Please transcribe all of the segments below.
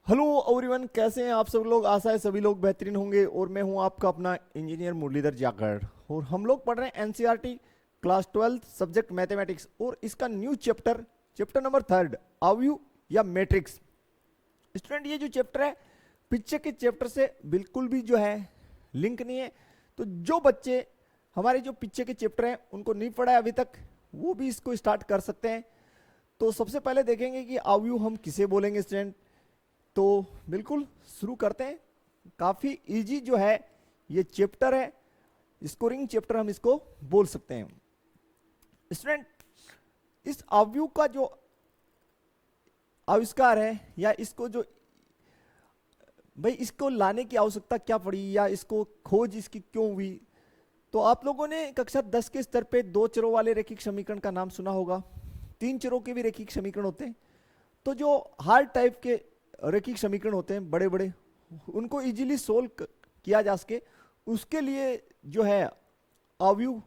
Hello everyone, कैसे हैं आप सब लोग। आशा है सभी लोग बेहतरीन होंगे। और मैं हूं आपका अपना इंजीनियर मुरलीधर जाखड़। और हम लोग पढ़ रहे हैं एनसीईआरटी क्लास 12 सब्जेक्ट मैथमेटिक्स और इसका न्यू चैप्टर चैप्टर नंबर 3 अवयव या मैट्रिक्स। स्टूडेंट, ये जो चैप्टर है पीछे के चैप्टर से बिल्कुल भी जो है लिंक नहीं है। तो जो बच्चे हमारे जो पीछे के चैप्टर हैं उनको नहीं पढ़ा है अभी तक, वो भी इसको स्टार्ट कर सकते हैं। तो सबसे पहले देखेंगे कि अवयव हम किसे बोलेंगे स्टूडेंट। तो बिल्कुल शुरू करते हैं। काफी इजी जो है ये चैप्टर है, स्कोरिंग चैप्टर हम इसको बोल सकते हैं। स्टूडेंट, इस अवयव का जो आविष्कार है या इसको जो भाई इसको लाने की आवश्यकता क्या पड़ी या इसको खोज इसकी क्यों हुई, तो आप लोगों ने कक्षा 10 के स्तर पे दो चरों वाले रैखिक समीकरण का नाम सुना होगा। तीन चरों के भी रैखिक समीकरण होते हैं। तो जो हार्ड टाइप के रैखिक समीकरण होते हैं बड़े बड़े, उनको इजीली सोल्व किया जा सके उसके लिए जो है अवयव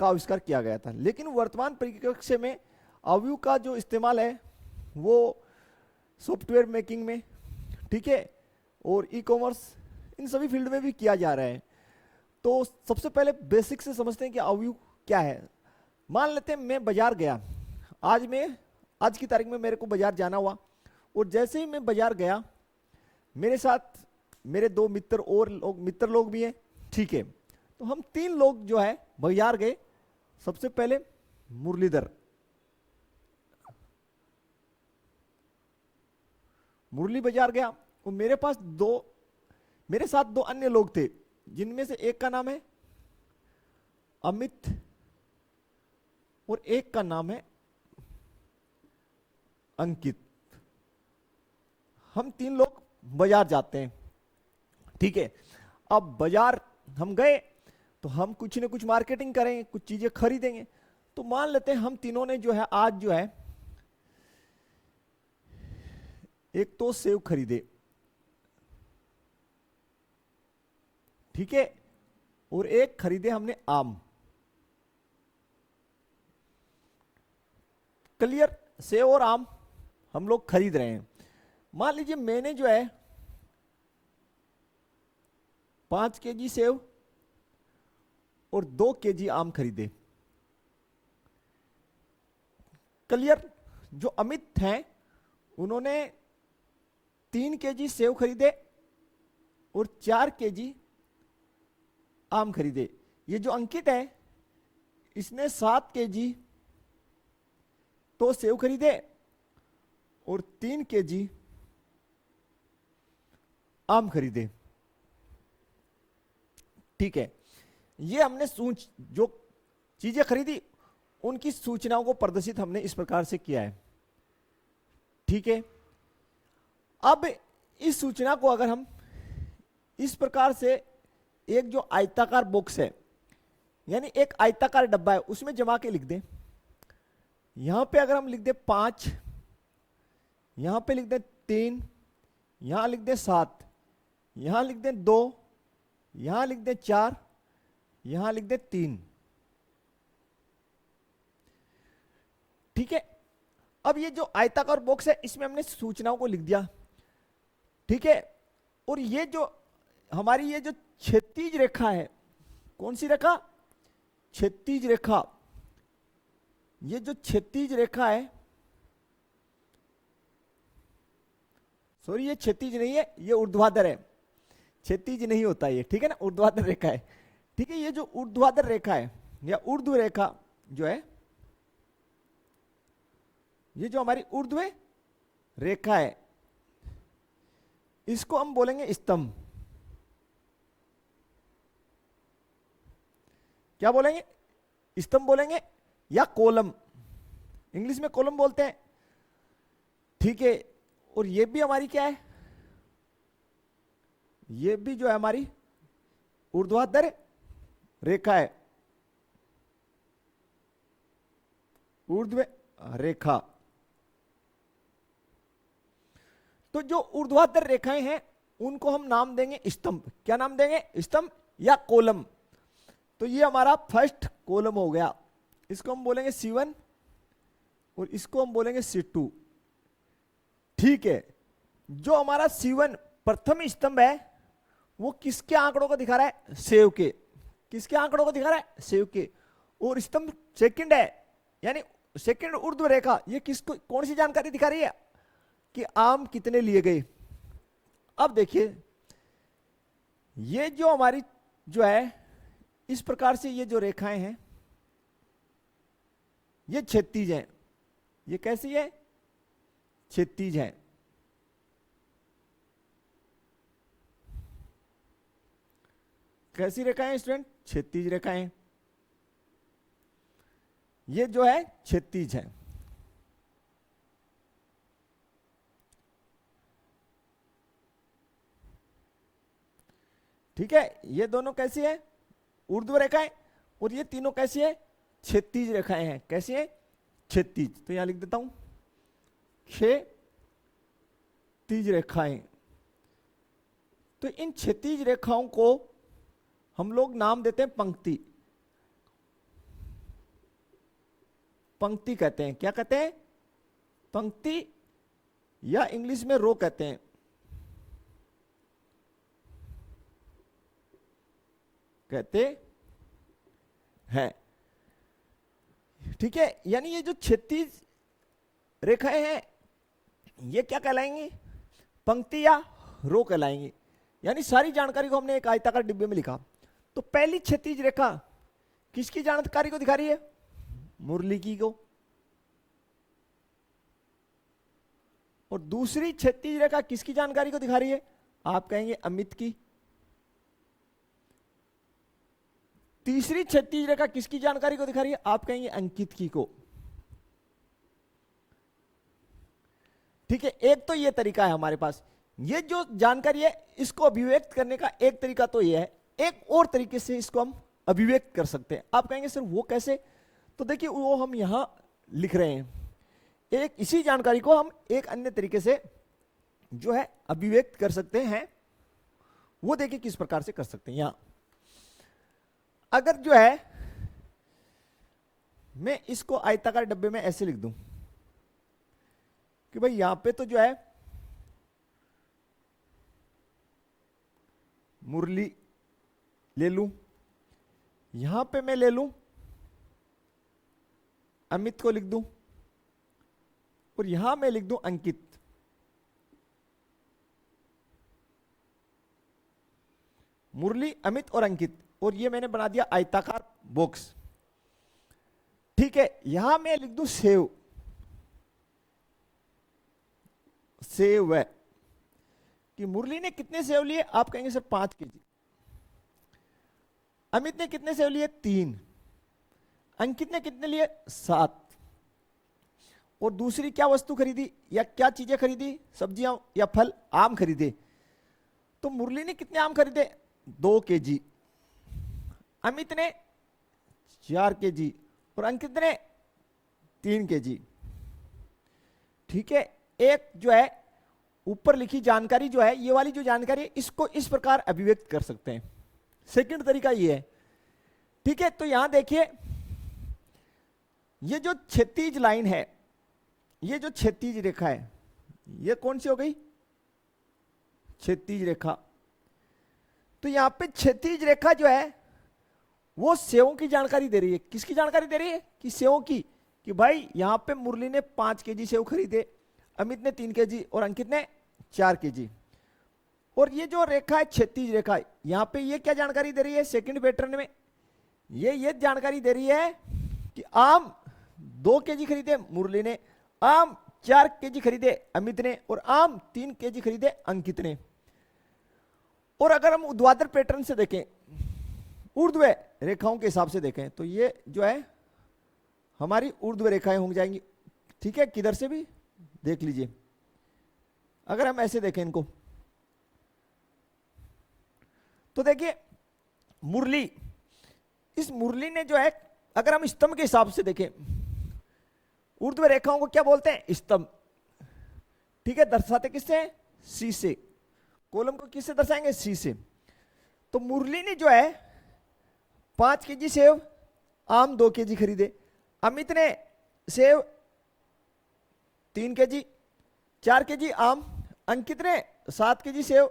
का आविष्कार किया गया था। लेकिन वर्तमान परिप्रेक्ष्य में अवयव का जो इस्तेमाल है वो सॉफ्टवेयर मेकिंग में, ठीक है, और ई कॉमर्स, इन सभी फील्ड में भी किया जा रहा है। तो सबसे पहले बेसिक से समझते हैं कि अवयव क्या है। मान लेते हैं मैं बाजार गया, आज की तारीख में मेरे को बाजार जाना हुआ, और जैसे ही मैं बाजार गया मेरे साथ मेरे दो मित्र लोग भी हैं, ठीक है। तो हम तीन लोग जो है बाजार गए। सबसे पहले मुरली बाजार गया और मेरे साथ दो अन्य लोग थे, जिनमें से एक का नाम है अमित और एक का नाम है अंकित। हम तीन लोग बाजार जाते हैं, ठीक है। अब बाजार हम गए तो हम कुछ न कुछ मार्केटिंग करेंगे, कुछ चीजें खरीदेंगे। तो मान लेते हैं हम तीनों ने जो है आज जो है एक तो सेव खरीदे, ठीक है, और एक खरीदे हमने आम। क्लियर, सेव और आम हम लोग खरीद रहे हैं। मान लीजिए मैंने जो है 5 केजी सेव और 2 केजी आम खरीदे। क्लियर, जो अमित हैं उन्होंने 3 केजी सेव खरीदे और 4 केजी आम खरीदे। ये जो अंकित है इसने 7 केजी तो सेव खरीदे और 3 केजी आम खरीदे, ठीक है। ये हमने जो चीजें खरीदी उनकी सूचनाओं को प्रदर्शित हमने इस प्रकार से किया है, ठीक है। अब इस सूचना को अगर हम इस प्रकार से एक जो आयताकार बॉक्स है, यानी एक आयताकार डब्बा है, उसमें जमा के लिख दें। यहां पे अगर हम लिख दें 5, यहां पे लिख दें 3, यहां लिख दें 7, यहां लिख दें 2, यहां लिख दें 4, यहां लिख दें 3, ठीक है। अब ये जो आयताकार बॉक्स है इसमें हमने सूचनाओं को लिख दिया, ठीक है। और ये जो हमारी ये जो क्षैतिज रेखा है, कौन सी रेखा? क्षैतिज रेखा। ये जो क्षैतिज रेखा है, सॉरी ये क्षैतिज नहीं है, ये ऊर्ध्वाधर है। क्षैतिज नहीं होता ये, ठीक है ना, ऊर्ध्वाधर रेखा है, ठीक है। ये जो ऊर्ध्वाधर रेखा है या ऊर्ध्व रेखा जो है, ये जो हमारी ऊर्ध्व रेखा है इसको हम बोलेंगे स्तंभ। क्या बोलेंगे? स्तंभ बोलेंगे या कॉलम, इंग्लिश में कॉलम बोलते हैं, ठीक है। और ये भी हमारी क्या है? ये भी जो है हमारी ऊर्ध्वाधर रेखा है, ऊर्ध्व रेखा। तो जो ऊर्ध्वाधर रेखाएं हैं उनको हम नाम देंगे स्तंभ। क्या नाम देंगे? स्तंभ या कॉलम। तो ये हमारा फर्स्ट कॉलम हो गया, इसको हम बोलेंगे C1 और इसको हम बोलेंगे C2, ठीक है। जो हमारा C1 प्रथम स्तंभ है वो किसके आंकड़ों को दिखा रहा है? सेव के। किसके आंकड़ों को दिखा रहा है? सेव के। और स्तंभ सेकंड है, यानी सेकंड ऊर्ध्व रेखा, ये किसको, कौन सी जानकारी दिखा रही है? कि आम कितने लिए गए। अब देखिए, ये जो हमारी जो है इस प्रकार से ये जो रेखाएं हैं ये क्षैतिज हैं। ये कैसी है? क्षैतिज है। कैसी रेखाएं स्टूडेंट? क्षैतिज रेखाएं। ये जो है क्षैतिज है। ठीक है, ये दोनों कैसी है? ऊर्ध्व रेखाएं। और ये तीनों कैसी है? क्षैतिज रेखाएं हैं। कैसी है? क्षैतिज। तो यहां लिख देता हूं क्षैतिज रेखाएं। तो इन क्षैतिज रेखाओं को हम लोग नाम देते हैं पंक्ति। पंक्ति कहते हैं। क्या कहते हैं? पंक्ति, या इंग्लिश में रो कहते हैं। कहते हैं। ठीक है, यानी ये जो क्षैतिज रेखाएं हैं ये क्या कहलाएंगी? पंक्ति या रो कहलाएंगी। यानी सारी जानकारी को हमने एक आयताकार डिब्बे में लिखा। तो पहली क्षैतिज रेखा किसकी जानकारी को दिखा रही है? मुरली की को। और दूसरी क्षैतिज रेखा किसकी जानकारी को दिखा रही है? आप कहेंगे अमित की। तीसरी क्षैतिज रेखा किसकी जानकारी को दिखा रही है? आप कहेंगे अंकित की को। ठीक है, एक तो ये तरीका है हमारे पास। ये जो जानकारी है इसको अभिव्यक्त करने का एक तरीका तो ये है। एक और तरीके से इसको हम अभिव्यक्त कर सकते हैं। आप कहेंगे सर वो कैसे? तो देखिए, वो हम यहां लिख रहे हैं। एक इसी जानकारी को हम एक अन्य तरीके से जो है अभिव्यक्त कर सकते हैं। वो देखिए किस प्रकार से कर सकते हैं। यहां अगर जो है मैं इसको आयताकार डब्बे में ऐसे लिख दूं कि भाई यहां पे तो जो है मुरली ले लूं, यहां पे मैं ले लूं अमित को लिख दूं, और यहां मैं लिख दूं अंकित। मुरली, अमित और अंकित। और ये मैंने बना दिया आयताकार बॉक्स। ठीक है, यहां मैं लिख दूं सेव। सेव है कि मुरली ने कितने सेव लिए? आप कहेंगे सर 5 केजी। अमित ने कितने सेव लिए? 3। अंकित ने कितने लिए? 7। और दूसरी क्या वस्तु खरीदी या क्या चीजें खरीदी? सब्जियां या फल, आम खरीदे। तो मुरली ने कितने आम खरीदे? 2 केजी। अमित ने 4 केजी और अंकित ने 3 केजी। ठीक है, एक जो है ऊपर लिखी जानकारी जो है, ये वाली जो जानकारी है, इसको इस प्रकार अभिव्यक्त कर सकते हैं। सेकंड तरीका ये है। ठीक है, तो यहां देखिए, ये जो क्षैतिज लाइन है, ये जो क्षैतिज रेखा है, ये कौन सी हो गई? क्षैतिज रेखा। तो यहां पे क्षैतिज रेखा जो है वो सेवों की जानकारी दे रही है। किसकी जानकारी दे रही है? कि सेवों की। कि भाई यहां पे मुरली ने 5 केजी सेव खरीदे, अमित ने 3 केजी और अंकित ने 4 केजी। और ये जो रेखा है क्षैतिज रेखा, यहां पे ये क्या जानकारी दे रही है? सेकंड पैटर्न में ये जानकारी दे रही है कि आम 2 केजी खरीदे मुरली ने, आम 4 केजी खरीदे अमित ने, और आम 3 केजी खरीदे अंकित ने। और अगर हम ऊर्ध्वाधर पैटर्न से देखें, ऊर्ध्व रेखाओं के हिसाब से देखें, तो ये जो है हमारी ऊर्ध्व रेखाएं हो जाएंगी। ठीक है, किधर से भी देख लीजिए। अगर हम ऐसे देखें इनको, तो देखिए मुरली, इस मुरली ने जो है, अगर हम स्तंभ के हिसाब से देखें, ऊर्ध्व रेखाओं को क्या बोलते हैं? स्तंभ। ठीक है, दर्शाते किससे? सी से। कॉलम को किससे दर्शाएंगे? सी से। तो मुरली ने जो है 5 केजी सेव, आम 2 केजी खरीदे। अमित ने सेव 3 केजी, 4 केजी आम, अंकित ने 7 केजी सेव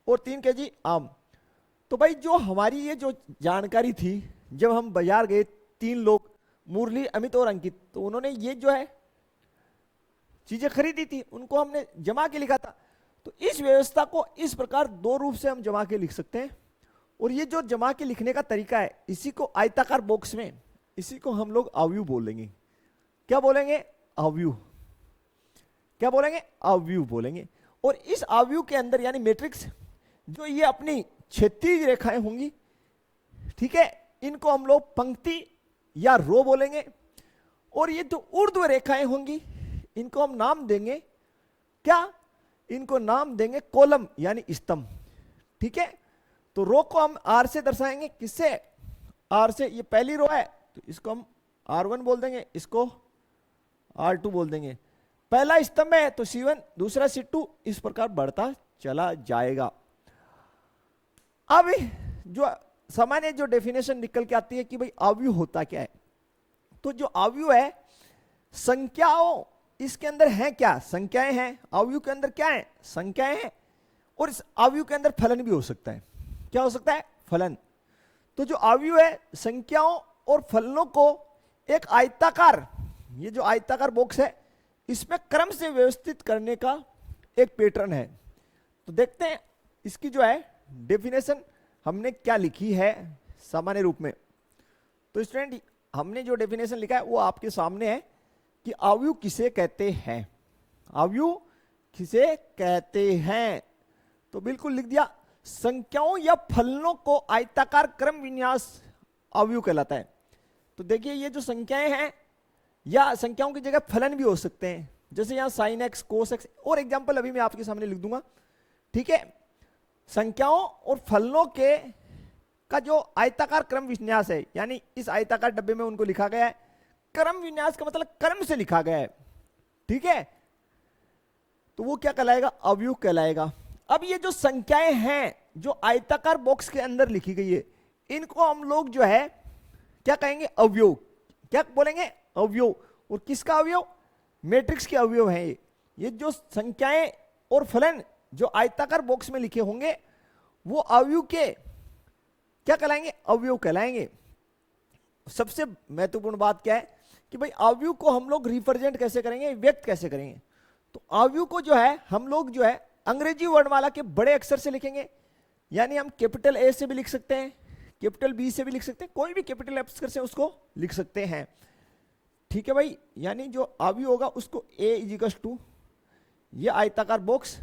और 3 केजी आम। तो भाई जो हमारी ये जो जानकारी थी, जब हम बाजार गए 3 लोग, मुरली, अमित और अंकित, तो उन्होंने ये जो है चीजें खरीदी थी, उनको हमने जमा के लिखा था। तो इस व्यवस्था को इस प्रकार 2 रूप से हम जमा के लिख सकते हैं। और ये जो जमा के लिखने का तरीका है, इसी को आयताकार बॉक्स में, इसी को हम लोग अवयव बोलेंगे। क्या बोलेंगे? अवयव। क्या बोलेंगे? अवयव बोलेंगे। और इस अवयव के अंदर यानी मैट्रिक्स, जो ये अपनी क्षैतिज रेखाएं होंगी, ठीक है, इनको हम लोग पंक्ति या रो बोलेंगे। और ये जो ऊर्ध्व रेखाएं होंगी, इनको हम नाम देंगे क्या? इनको नाम देंगे कॉलम यानी स्तंभ। ठीक है, तो रो को हम आर से दर्शाएंगे। किससे? आर से। ये पहली रो है तो इसको हम R1 बोल देंगे, इसको R2 बोल देंगे। पहला स्तंभ है तो C1, दूसरा C2, इस प्रकार बढ़ता चला जाएगा। अब जो सामान्य जो डेफिनेशन निकल के आती है कि भाई अवयव होता क्या है, तो जो अवयव है संख्याओं, इसके अंदर है क्या? संख्याएं हैं। अवयव के अंदर क्या है? संख्याएं हैं। और इस अवयव के अंदर फलन भी हो सकता है। क्या हो सकता है? फलन। तो जो अवयव है संख्याओं और फलनों को एक आयताकार, ये जो आयताकार बॉक्स है, इसमें क्रम से व्यवस्थित करने का एक पैटर्न है। तो देखते हैं इसकी जो है डेफिनेशन हमने क्या लिखी है सामान्य रूप में। तो स्टूडेंट, हमने जो डेफिनेशन लिखा है वो आपके सामने है कि अवयव किसे कहते हैं। अवयव किसे कहते हैं? तो बिल्कुल लिख दिया, संख्याओं या फलनों को आयताकार क्रम विन्यास अवयव कहलाता है। तो देखिए ये जो संख्याएं हैं, या संख्याओं की जगह फलन भी हो सकते हैं, जैसे यहां साइन एक्स, कोस एक्स, और एग्जाम्पल अभी मैं आपके सामने लिख दूंगा। ठीक है, संख्याओं और फलनों के का जो आयताकार क्रम विन्यास है, यानी इस आयताकार डब्बे में उनको लिखा गया है। क्रम विन्यास का मतलब क्रम से लिखा गया है। ठीक है, तो वो क्या कहलाएगा? अवयव कहलाएगा। अब ये जो संख्याएं हैं जो आयताकार बॉक्स के अंदर लिखी गई है, इनको हम लोग जो है क्या कहेंगे? अवयव। क्या बोलेंगे? अवयव। और किसका अवयव? मैट्रिक्स के अवयव हैं ये जो संख्याएं और फलन जो आयताकार बॉक्स में लिखे होंगे, वो अवयव के क्या कहलाएंगे? अवयव कहलाएंगे। सबसे महत्वपूर्ण बात क्या है कि भाई अवयव को हम लोग रिप्रेजेंट कैसे करेंगे, व्यक्त कैसे करेंगे? तो अवयव को जो है हम लोग जो है अंग्रेजी वर्णमाला के बड़े अक्षर से लिखेंगे, यानी हम कैपिटल ए से भी लिख सकते हैं, कैपिटल बी से भी लिख सकते हैं, कोई भी कैपिटल अक्षर से उसको लिख सकते हैं। ठीक है भाई, यानी जो अवयव होगा उसको ए इजिकल्स टू, ये आयताकार बॉक्स,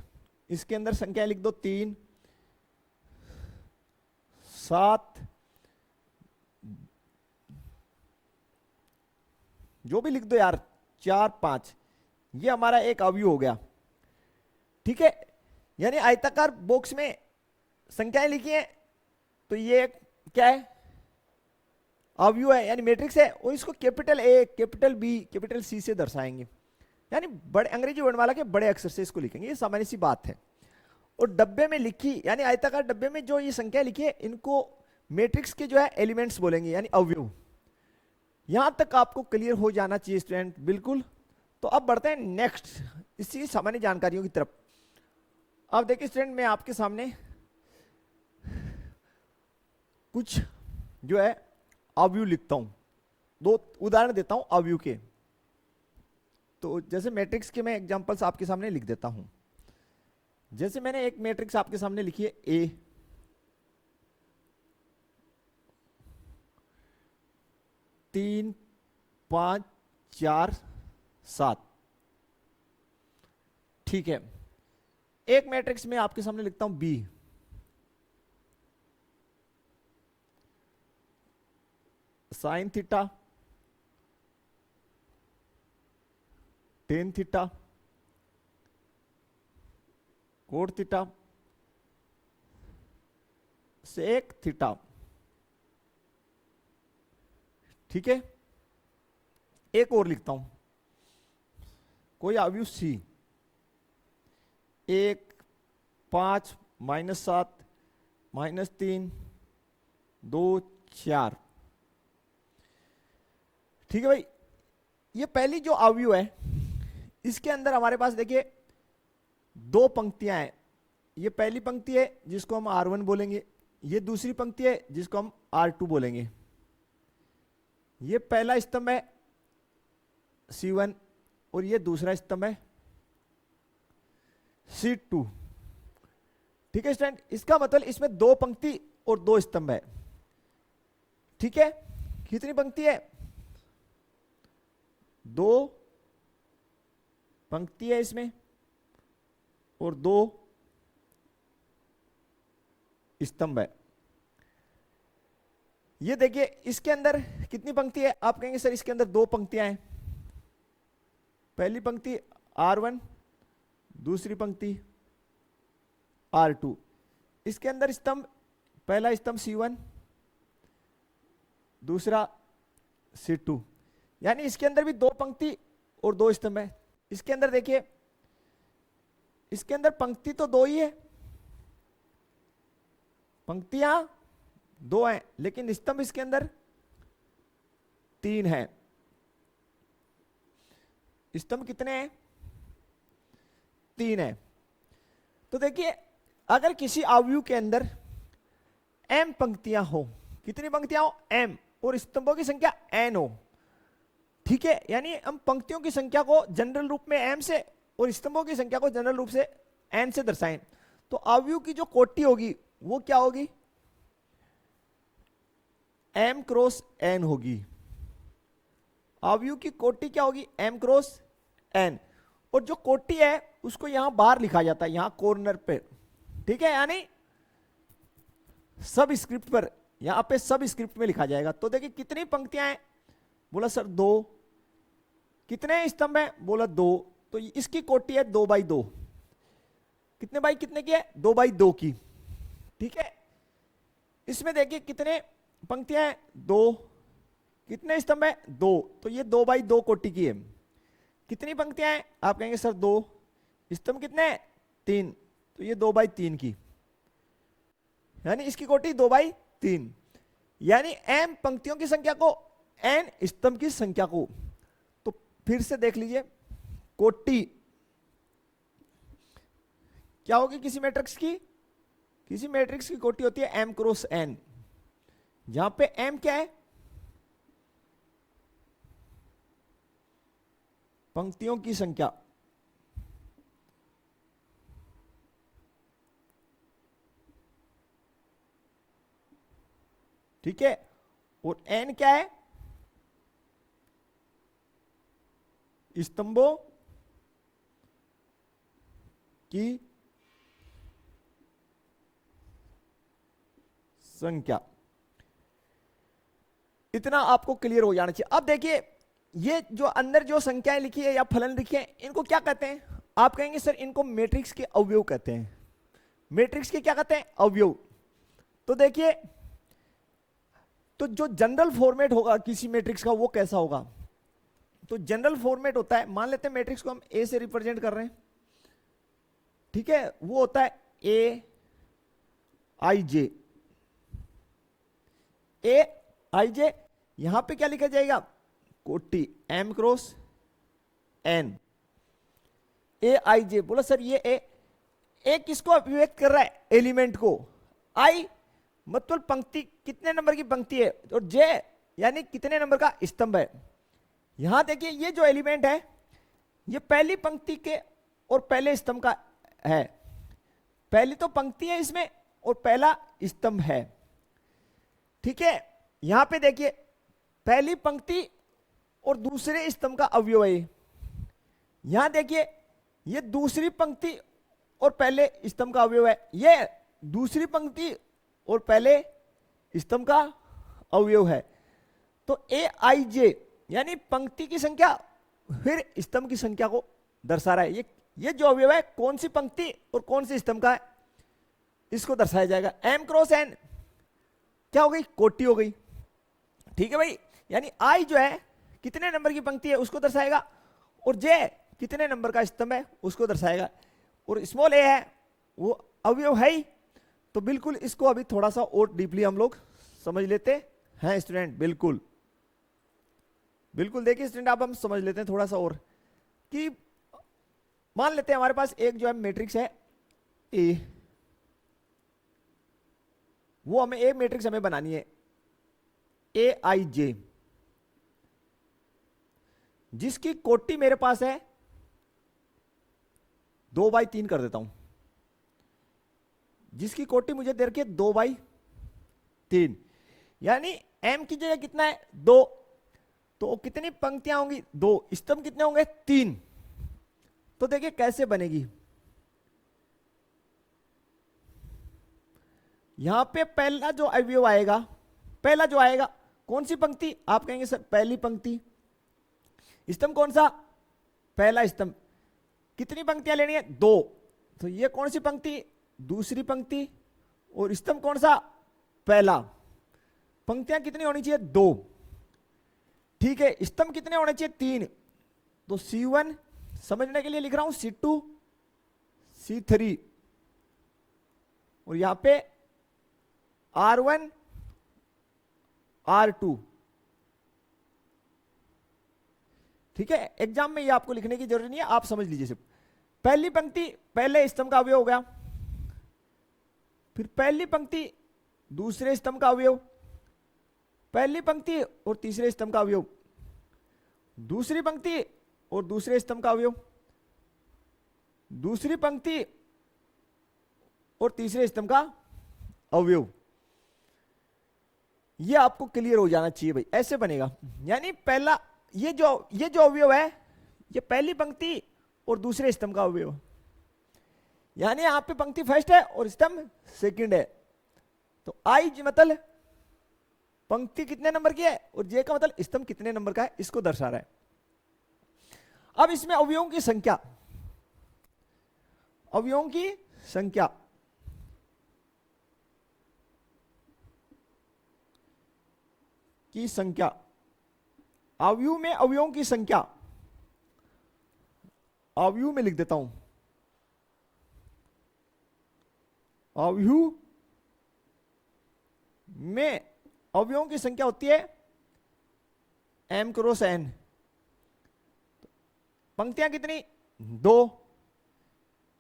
इसके अंदर संख्या लिख दो 3, 7, जो भी लिख दो यार, 4, 5, ये हमारा एक अवयव हो गया। ठीक है, यानी आयताकार बॉक्स में संख्याएं लिखी हैं, तो ये क्या है? अवयव है, यानी मैट्रिक्स है। और इसको capital A, capital B, capital C से दर्शाएंगे, यानी बड़े अंग्रेजी वर्णमाला के बड़े अक्षर से इसको लिखेंगे। ये सामान्य सी बात है। और डब्बे में लिखी, यानी आयताकार डब्बे में जो ये संख्या लिखी है, इनको मैट्रिक्स के जो है एलिमेंट्स बोलेंगे, यानी अवयव। यहां तक आपको क्लियर हो जाना चाहिए स्टूडेंट, बिल्कुल। तो अब बढ़ते हैं नेक्स्ट इसी सामान्य जानकारियों की तरफ। अब देखिए स्टूडेंट, मैं आपके सामने कुछ जो है अवयव लिखता हूं, 2 उदाहरण देता हूं अवयव के। तो जैसे मैट्रिक्स के मैं एग्जांपल्स आपके सामने लिख देता हूं। जैसे मैंने एक मैट्रिक्स आपके सामने लिखी है ए, 3, 5, 4, 7। ठीक है, एक मैट्रिक्स में आपके सामने लिखता हूं B, sine theta, tan theta, cot theta, sec theta. ठीक है, एक और लिखता हूं, कोई अवयव सी, 1, 5, -7, -3, 2, 4। ठीक है भाई, ये पहली जो अवयव है, इसके अंदर हमारे पास देखिए दो पंक्तियां हैं, ये पहली पंक्ति है जिसको हम R1 बोलेंगे, ये दूसरी पंक्ति है जिसको हम R2 बोलेंगे। ये पहला स्तंभ है C1 और ये दूसरा स्तंभ है C2। ठीक है स्टूडेंट, इसका मतलब इसमें दो पंक्ति और दो स्तंभ है। ठीक है, कितनी पंक्ति है? दो पंक्ति है इसमें और दो स्तंभ है। ये देखिए इसके अंदर कितनी पंक्ति है? आप कहेंगे सर इसके अंदर दो पंक्तियां हैं, पहली पंक्ति R1, दूसरी पंक्ति R2। इसके अंदर स्तंभ, पहला स्तंभ C1, दूसरा C2, यानी इसके अंदर भी दो पंक्ति और दो स्तंभ है। इसके अंदर देखिए, इसके अंदर पंक्ति तो दो ही है, पंक्तियां दो हैं, लेकिन स्तंभ इसके अंदर तीन है। स्तंभ कितने हैं? तीन है। तो देखिए अगर किसी अवयव के अंदर m पंक्तियां हो, कितनी पंक्तियां हो? m, और स्तंभों की संख्या n हो। ठीक है, यानी हम पंक्तियों की संख्या को जनरल रूप में m से और स्तंभों की संख्या को जनरल रूप से n से दर्शाएं, तो अवयव की जो कोटि होगी वो क्या होगी? m क्रॉस n होगी। अवयव की कोटि क्या होगी? m cross n। और जो कोटि है उसको यहां बाहर लिखा जाता है, यहां कॉर्नर पे। ठीक है, यानी सब स्क्रिप्ट पर, यहां पे सब स्क्रिप्ट में लिखा जाएगा। तो देखिए कितनी पंक्तियां हैं? बोला सर दो। कितने स्तंभ है? बोला दो। तो इसकी कोटि है 2/2। कितने बाई कितने की है? 2/2 की। ठीक है, इसमें देखिए कितने पंक्तियां हैं? दो। कितने स्तंभ है? दो। तो ये 2/2 कोटि की है। कितनी पंक्तियां हैं? आप कहेंगे सर दो। स्तंभ कितने हैं? 3। तो ये 2/3 की, यानी इसकी कोटि 2/3, यानी m पंक्तियों की संख्या को n स्तंभ की संख्या को। तो फिर से देख लीजिए, कोटि क्या होगी किसी मैट्रिक्स की? किसी मैट्रिक्स की कोटि होती है m क्रॉस n, जहां पे m क्या है? पंक्तियों की संख्या। ठीक है, और n क्या है? स्तंभों की संख्या। इतना आपको क्लियर हो जाना चाहिए। अब देखिए ये जो अंदर जो संख्याएं लिखी है या फलन लिखी है, इनको क्या कहते हैं? आप कहेंगे सर इनको मैट्रिक्स के अवयव कहते हैं। मैट्रिक्स के क्या कहते हैं? अवयव। तो देखिए, तो जो जनरल फॉर्मेट होगा किसी मैट्रिक्स का वो कैसा होगा? तो जनरल फॉर्मेट होता है, मान लेते हैं मैट्रिक्स को हम ए से रिप्रेजेंट कर रहे हैं। ठीक है, वो होता है ए आई जे। ए आई जे, यहां पे क्या लिखा जाएगा? कोटि m क्रॉस n। ए आई जे। बोला सर ये ए किसको अभिव्यक्त कर रहा है? एलिमेंट को। आई मतलब पंक्ति, कितने नंबर की पंक्ति है, और जे यानी कितने नंबर का स्तंभ है। यहां देखिए ये जो एलिमेंट है ये पहली पंक्ति के और पहले स्तंभ का है। पहली तो पंक्ति है इसमें और पहला स्तंभ है। ठीक है, यहां पे देखिए पहली पंक्ति और दूसरे स्तंभ का अवयव है। यहां देखिए ये दूसरी पंक्ति और पहले स्तंभ का अवयव है, ये दूसरी पंक्ति और पहले स्तंभ का अवयव है। तो ए आई जे यानी पंक्ति की संख्या फिर स्तंभ की संख्या को दर्शा रहा है। ये जो अवयव है कौन सी पंक्ति और कौन सी स्तंभ का है, इसको दर्शाया जाएगा। m क्रॉस n क्या हो गई? कोटि हो गई। ठीक है भाई, यानी आई जो है कितने नंबर की पंक्ति है उसको दर्शाएगा, और जे कितने नंबर का स्तंभ है उसको दर्शाएगा, और स्मॉल ए है वो अवयव है ही। तो बिल्कुल इसको अभी थोड़ा सा और डीपली हम लोग समझ लेते हैं स्टूडेंट। बिल्कुल बिल्कुल देखिए स्टूडेंट, अब हम समझ लेते हैं थोड़ा सा और कि मान लेते हैं हमारे पास एक जो है मैट्रिक्स है ए, वो हमें एक मैट्रिक्स हमें बनानी है ए आई जे, जिसकी कोटि मेरे पास है 2/3 कर देता हूं, जिसकी कोटि मुझे दे रखी है 2/3, यानी m की जगह कितना है 2, तो कितनी पंक्तियां होंगी 2, स्तंभ कितने होंगे 3। तो देखिए कैसे बनेगी, यहां पे पहला जो अवयव आएगा, पहला जो आएगा कौन सी पंक्ति, आप कहेंगे सर पहली पंक्ति, स्तंभ कौन सा पहला स्तंभ, कितनी पंक्तियां लेनी है 2, तो ये कौन सी पंक्ति दूसरी पंक्ति, और स्तंभ कौन सा पहला, पंक्तियां कितनी होनी चाहिए 2, ठीक है। स्तंभ कितने होने चाहिए 3, तो C1 समझने के लिए लिख रहा हूं C2 C3, और यहां पे R1 R2, ठीक है। एग्जाम में ये आपको लिखने की जरूरत नहीं है, आप समझ लीजिए सिर्फ। पहली पंक्ति पहले स्तंभ का अवयव हो गया, फिर पहली पंक्ति दूसरे स्तंभ का अवयव, पहली पंक्ति और तीसरे स्तंभ का अवयव, दूसरी पंक्ति और दूसरे स्तंभ का अवयव, दूसरी पंक्ति और तीसरे स्तंभ का अवयव। ये आपको क्लियर हो जाना चाहिए भाई, ऐसे बनेगा। यानी पहला ये जो अवयव है ये पहली पंक्ति और दूसरे स्तंभ का अवयव, यानी यहां पे पंक्ति फर्स्ट है और स्तंभ सेकंड है, तो आई मतलब पंक्ति कितने नंबर की है और जे का मतलब स्तंभ कितने नंबर का है, इसको दर्शा रहा है। अब इसमें अवयवों की संख्या, अवयवों की संख्या, अवयव में अवयवों की संख्या, अवयव में लिख देता हूं, अवयव में अवयवों की संख्या होती है m क्रॉस n, पंक्तियां कितनी 2,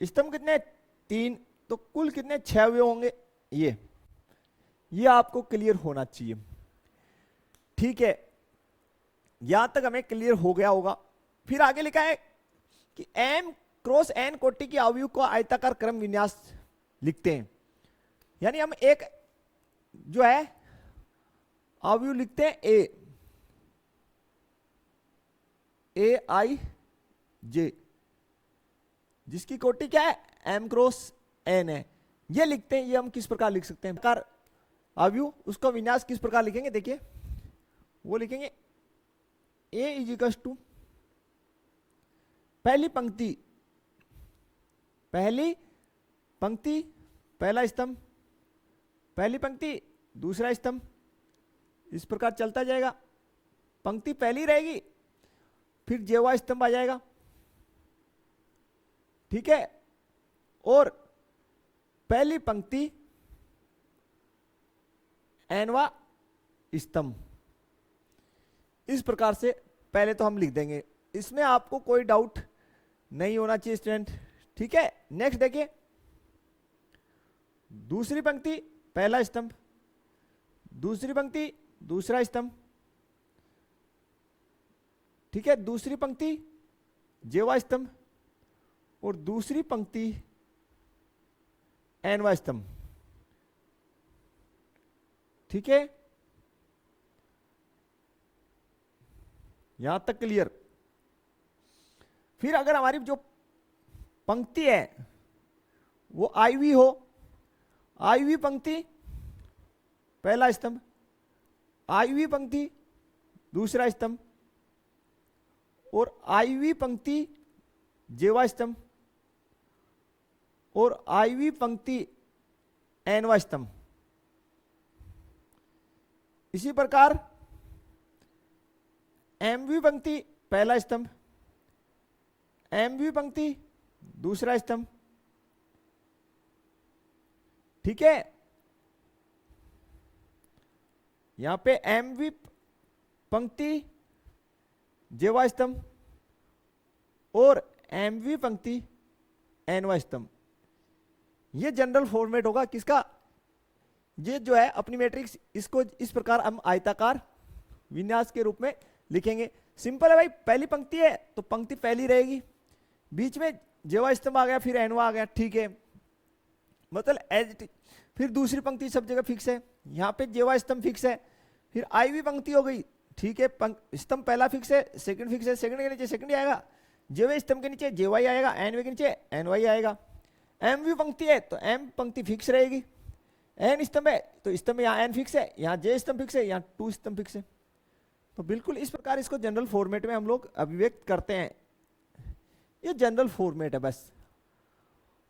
स्तंभ कितने 3, तो कुल कितने 6 अवयव होंगे। ये आपको क्लियर होना चाहिए, ठीक है। यहां तक हमें क्लियर हो गया होगा। फिर आगे लिखा है कि m क्रॉस n कोटि की अवयव को आयताकार क्रम विन्यास लिखते हैं, यानी हम एक जो है अवयव लिखते हैं ए आई जे, जिसकी कोटि क्या है m क्रॉस n है, ये लिखते हैं। ये हम किस प्रकार लिख सकते हैं प्रकार अवयव, उसका विन्यास किस प्रकार लिखेंगे, देखिए वो लिखेंगे a इज इक्वल टू पहली पंक्ति पहला स्तंभ, पहली पंक्ति दूसरा स्तंभ, इस प्रकार चलता जाएगा। पंक्ति पहली रहेगी, फिर जेवा स्तंभ आ जाएगा, ठीक है, और पहली पंक्ति एनवा स्तंभ, इस प्रकार से पहले तो हम लिख देंगे। इसमें आपको कोई डाउट नहीं होना चाहिए स्टूडेंट, ठीक है। नेक्स्ट देखिए, दूसरी पंक्ति पहला स्तंभ, दूसरी पंक्ति दूसरा स्तंभ, ठीक है, दूसरी पंक्ति जेवा स्तंभ और दूसरी पंक्ति एनवा स्तंभ, ठीक है। यहां तक क्लियर। फिर अगर हमारी जो पंक्ति है वो आईवी हो, आईवी पंक्ति पहला स्तंभ, आईवी पंक्ति दूसरा स्तंभ और आईवी पंक्ति जेवा स्तंभ और आईवी पंक्ति एनवा स्तंभ, इसी प्रकार एमवी पंक्ति पहला स्तंभ, एमवी पंक्ति दूसरा स्तंभ, ठीक है। यहां पे एमवी पंक्ति जेवा स्तंभ और mवी पंक्ति nवां स्तंभ। ये जनरल फॉर्मेट होगा किसका? ये जो है अपनी मैट्रिक्स, इसको इस प्रकार हम आयताकार विन्यास के रूप में लिखेंगे। सिंपल है भाई, पहली पंक्ति है तो पंक्ति पहली रहेगी, बीच में जेवा स्तंभ आ गया, फिर एनवा आ गया, ठीक है, मतलब एज। फिर दूसरी पंक्ति सब जगह फिक्स है, यहाँ पे जेवा स्तंभ फिक्स है, फिर आईवी पंक्ति हो गई, ठीक है, स्तंभ पहला फिक्स है, सेकंड फिक्स है, सेकंड के नीचे सेकंड ही आएगा, जेवे स्तंभ के नीचे जेवाई आएगा, एनवे के नीचे एनवाई आएगा। एमवी पंक्ति है तो एम पंक्ति फिक्स रहेगी, एन स्तंभ है तो स्तंभ यहाँ एन फिक्स है, यहाँ जे स्तंभ फिक्स है, यहाँ टू स्तंभ फिक्स है। तो बिल्कुल इस प्रकार इसको जनरल फॉर्मेट में हम लोग अभिव्यक्त करते हैं। ये जनरल फॉर्मेट है बस,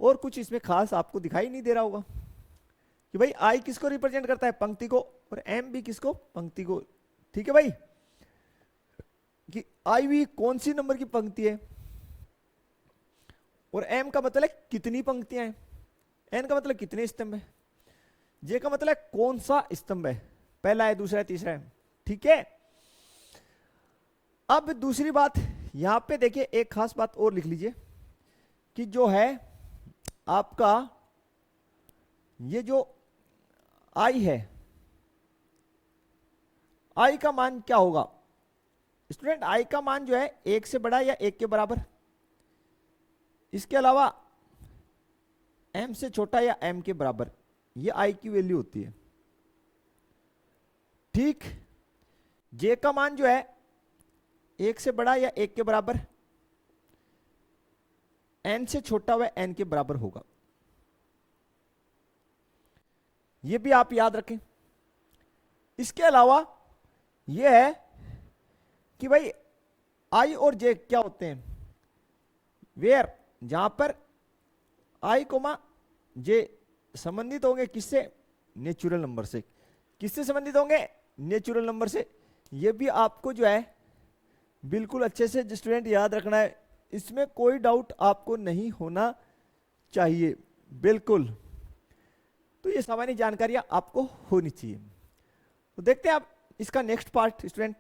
और कुछ इसमें खास आपको दिखाई नहीं दे रहा होगा कि भाई आई किसको रिप्रेजेंट करता है? पंक्ति को, और एम भी किसको? पंक्ति को। ठीक है भाई, कि आई भी कौन सी नंबर की पंक्ति है, और एम का मतलब है कितनी पंक्तियां हैं, एन का मतलब कितने स्तंभ है, जे का मतलब है कौन सा स्तंभ है, पहला है, दूसरा है, तीसरा है। ठीक है, अब दूसरी बात यहां पे देखिए, एक खास बात और लिख लीजिए कि जो है आपका ये जो आई है, आई का मान क्या होगा स्टूडेंट? आई का मान जो है एक से बड़ा या एक के बराबर, इसके अलावा एम से छोटा या एम के बराबर, ये आई की वैल्यू होती है। ठीक, जे का मान जो है एक से बड़ा या एक के बराबर, एन से छोटा व एन के बराबर होगा। ये भी आप याद रखें। इसके अलावा यह है कि भाई आई और जे क्या होते हैं? वेयर, जहां पर आई कोमा जे संबंधित होंगे किससे? नेचुरल नंबर से। किससे संबंधित होंगे? नेचुरल नंबर से। ये भी आपको जो है बिल्कुल अच्छे से स्टूडेंट याद रखना है, इसमें कोई डाउट आपको नहीं होना चाहिए, बिल्कुल। तो ये सामान्य जानकारियां आपको होनी चाहिए। तो देखते हैं आप इसका नेक्स्ट पार्ट स्टूडेंट।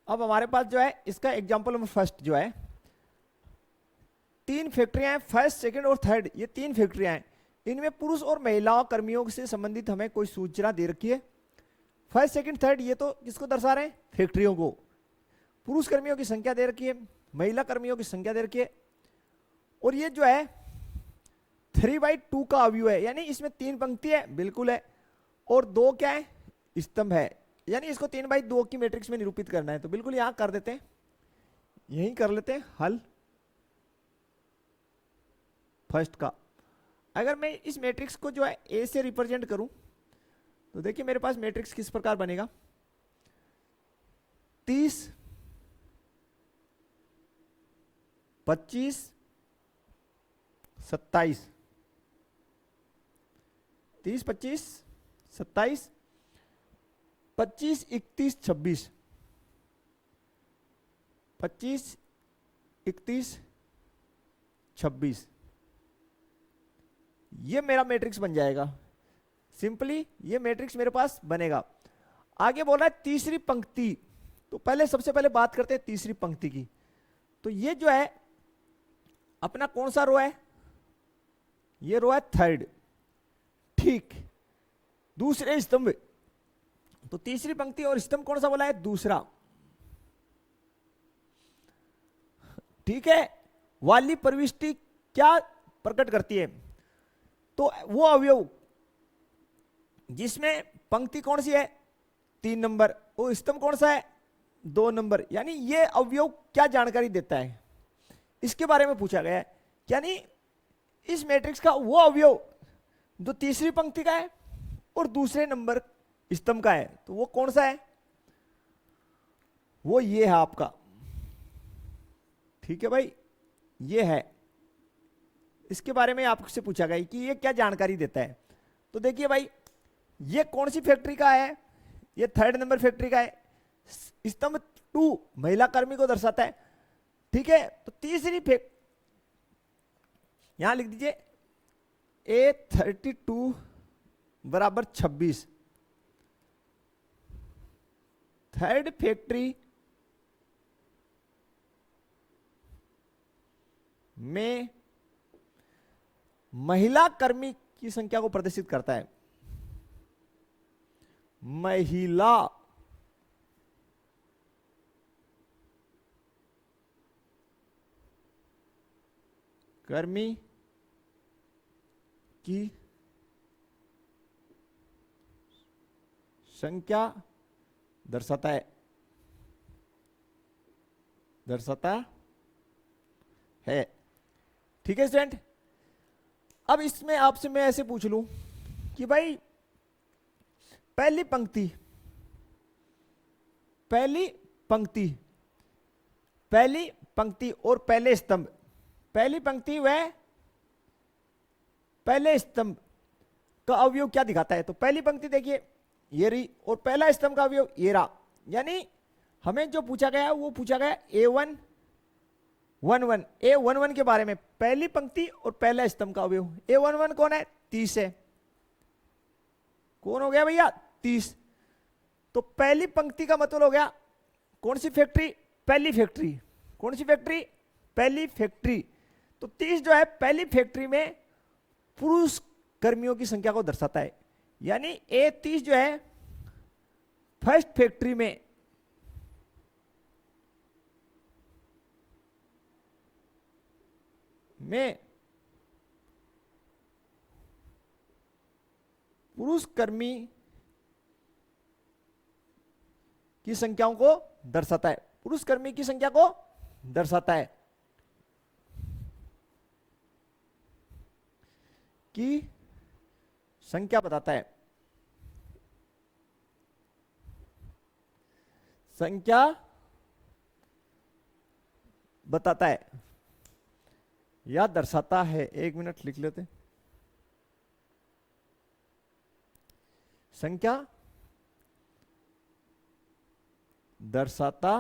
अब हमारे पास जो है इसका एग्जांपल नंबर फर्स्ट जो है, तीन फैक्ट्रियां हैं, फर्स्ट, सेकंड और थर्ड, ये तीन फैक्ट्रियां हैं। इनमें पुरुष और महिलाओं कर्मियों से संबंधित हमें कोई सूचना दे रखी है। फर्स्ट, सेकंड, थर्ड, ये तो किसको दर्शा रहे हैं? फैक्ट्रियों को। पुरुष कर्मियों की संख्या दे रखी है, महिला कर्मियों की संख्या दे रखी है, और ये जो है 3/2 का अवयव है, यानी इसमें तीन पंक्ति है, बिल्कुल है, और दो क्या है? स्तंभ है, यानी इसको 3/2 की मैट्रिक्स में निरूपित करना है। तो बिल्कुल यहां कर देते हैं, यही कर लेते हैं हल फर्स्ट का। अगर मैं इस मैट्रिक्स को जो है ए से रिप्रेजेंट करूं तो देखिए मेरे पास मैट्रिक्स किस प्रकार बनेगा। 30, 25, 27, 30, 25, 27, 25, 31, 26, 25, 31, 26, ये मेरा मैट्रिक्स बन जाएगा। सिंपली ये मैट्रिक्स मेरे पास बनेगा। आगे बोल रहा है तीसरी पंक्ति, तो पहले सबसे पहले बात करते हैं तीसरी पंक्ति की। तो ये जो है अपना कौन सा रो है? ये रो है थर्ड। ठीक, दूसरे स्तंभ, तो तीसरी पंक्ति और स्तंभ कौन सा बोला है? दूसरा। ठीक है, वाली प्रविष्टि क्या प्रकट करती है? तो वो अवयव जिसमें पंक्ति कौन सी है? 3 नंबर, वो स्तंभ कौन सा है? 2 नंबर। यानी ये अवयव क्या जानकारी देता है, इसके बारे में पूछा गया है। यानी इस मैट्रिक्स का वो अवयव जो तीसरी पंक्ति का है और दूसरे नंबर स्तंभ का है, तो वो कौन सा है? वो ये है आपका। ठीक है भाई, ये है, इसके बारे में आपसे पूछा गया कि ये क्या जानकारी देता है। तो देखिए भाई, ये कौन सी फैक्ट्री का है? ये थर्ड नंबर फैक्ट्री का है। स्तंभ 2 महिला कर्मी को दर्शाता है। ठीक है, तो तीसरी फैक्ट्री यहां लिख दीजिए A32 बराबर 26। थर्ड फैक्ट्री में महिला कर्मी की संख्या को प्रदर्शित करता है। महिला कर्मी की संख्या दर्शाता है। ठीक है स्टूडेंट। अब इसमें आपसे मैं ऐसे पूछ लूं कि भाई पहली पंक्ति और पहले स्तंभ, पहली पंक्ति व पहले स्तंभ का अवयव क्या दिखाता है? तो पहली पंक्ति देखिए ये रही, और पहला स्तंभ का अवयव ये रहा। यानी हमें जो पूछा गया वो पूछा गया A11 के बारे में, पहली पंक्ति और पहला स्तंभ का अवयव। A11 कौन है? 30 है। कौन हो गया भैया? 30। तो पहली पंक्ति का मतलब हो गया कौन सी फैक्ट्री? पहली फैक्ट्री। कौन सी फैक्ट्री? पहली फैक्ट्री। तो 30 जो है पहली फैक्ट्री में पुरुष कर्मियों की संख्या को दर्शाता है। यानी A30 जो है फर्स्ट फैक्ट्री में पुरुष कर्मी की संख्याओं को दर्शाता है, पुरुष कर्मी की संख्या को दर्शाता है की संख्या बताता है, संख्या बताता है या दर्शाता है। एक मिनट लिख लेते। संख्या दर्शाता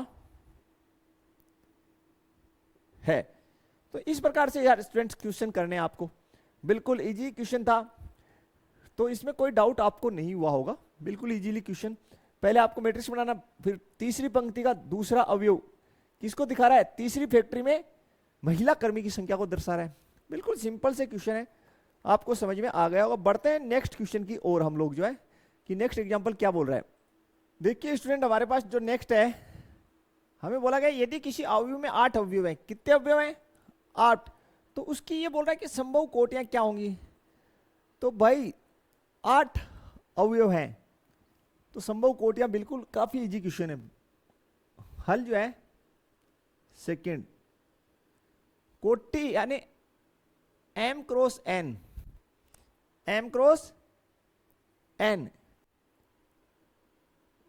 है। तो इस प्रकार से यार स्टूडेंट्स क्वेश्चन करने आपको, बिल्कुल इजी क्वेश्चन था, तो इसमें कोई डाउट आपको नहीं हुआ होगा। बिल्कुल इजीली क्वेश्चन। पहले आपको मैट्रिक्स बनाना, फिर तीसरी पंक्ति का दूसरा अवयव किसको दिखा रहा है? तीसरी फैक्ट्री में महिला कर्मी की संख्या को दर्शा रहा है। बिल्कुल सिंपल से क्वेश्चन है, आपको समझ में आ गया होगा। बढ़ते हैं नेक्स्ट क्वेश्चन की ओर हम लोग जो है कि नेक्स्ट एग्जांपल क्या बोल रहा है। देखिए स्टूडेंट, हमारे पास जो नेक्स्ट है, हमें बोला गया यदि किसी अवयव में 8 अवयव हैं। कितने अवयव हैं? 8। तो उसकी ये बोल रहा है कि संभव कोटियां क्या होंगी। तो भाई 8 अवयव हैं तो संभव कोटियां, बिल्कुल काफी इजी क्वेश्चन है। हल जो है सेकंड, कोटि यानी m cross n, m cross n,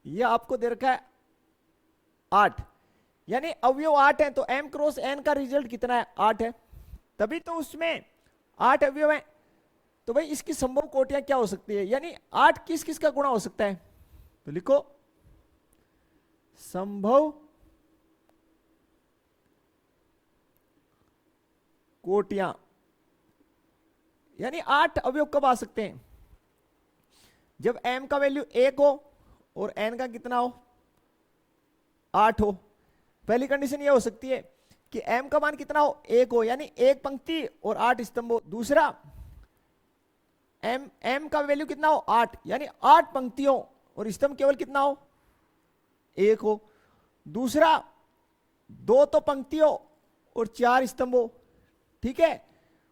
ये आपको दे रखा है 8। यानी अवयव 8 है तो m क्रॉस n का रिजल्ट कितना है? 8 है। तभी तो उसमें 8 अवयव है। तो भाई इसकी संभव कोटियां क्या हो सकती है? यानी 8 किस किस का गुणा हो सकता है? तो लिखो संभव कोटियां। यानी 8 अवयव कब आ सकते हैं? जब m का वैल्यू 1 हो और n का कितना हो? 8 हो। पहली कंडीशन ये हो सकती है कि m का मान कितना हो? 1 हो, यानी एक पंक्ति और 8 स्तंभ हो। दूसरा m का वैल्यू कितना हो? 8, यानी 8 पंक्तियों और स्तंभ केवल कितना हो? 1 हो। दूसरा 2 तो पंक्तियों और 4 स्तंभ हो। ठीक है,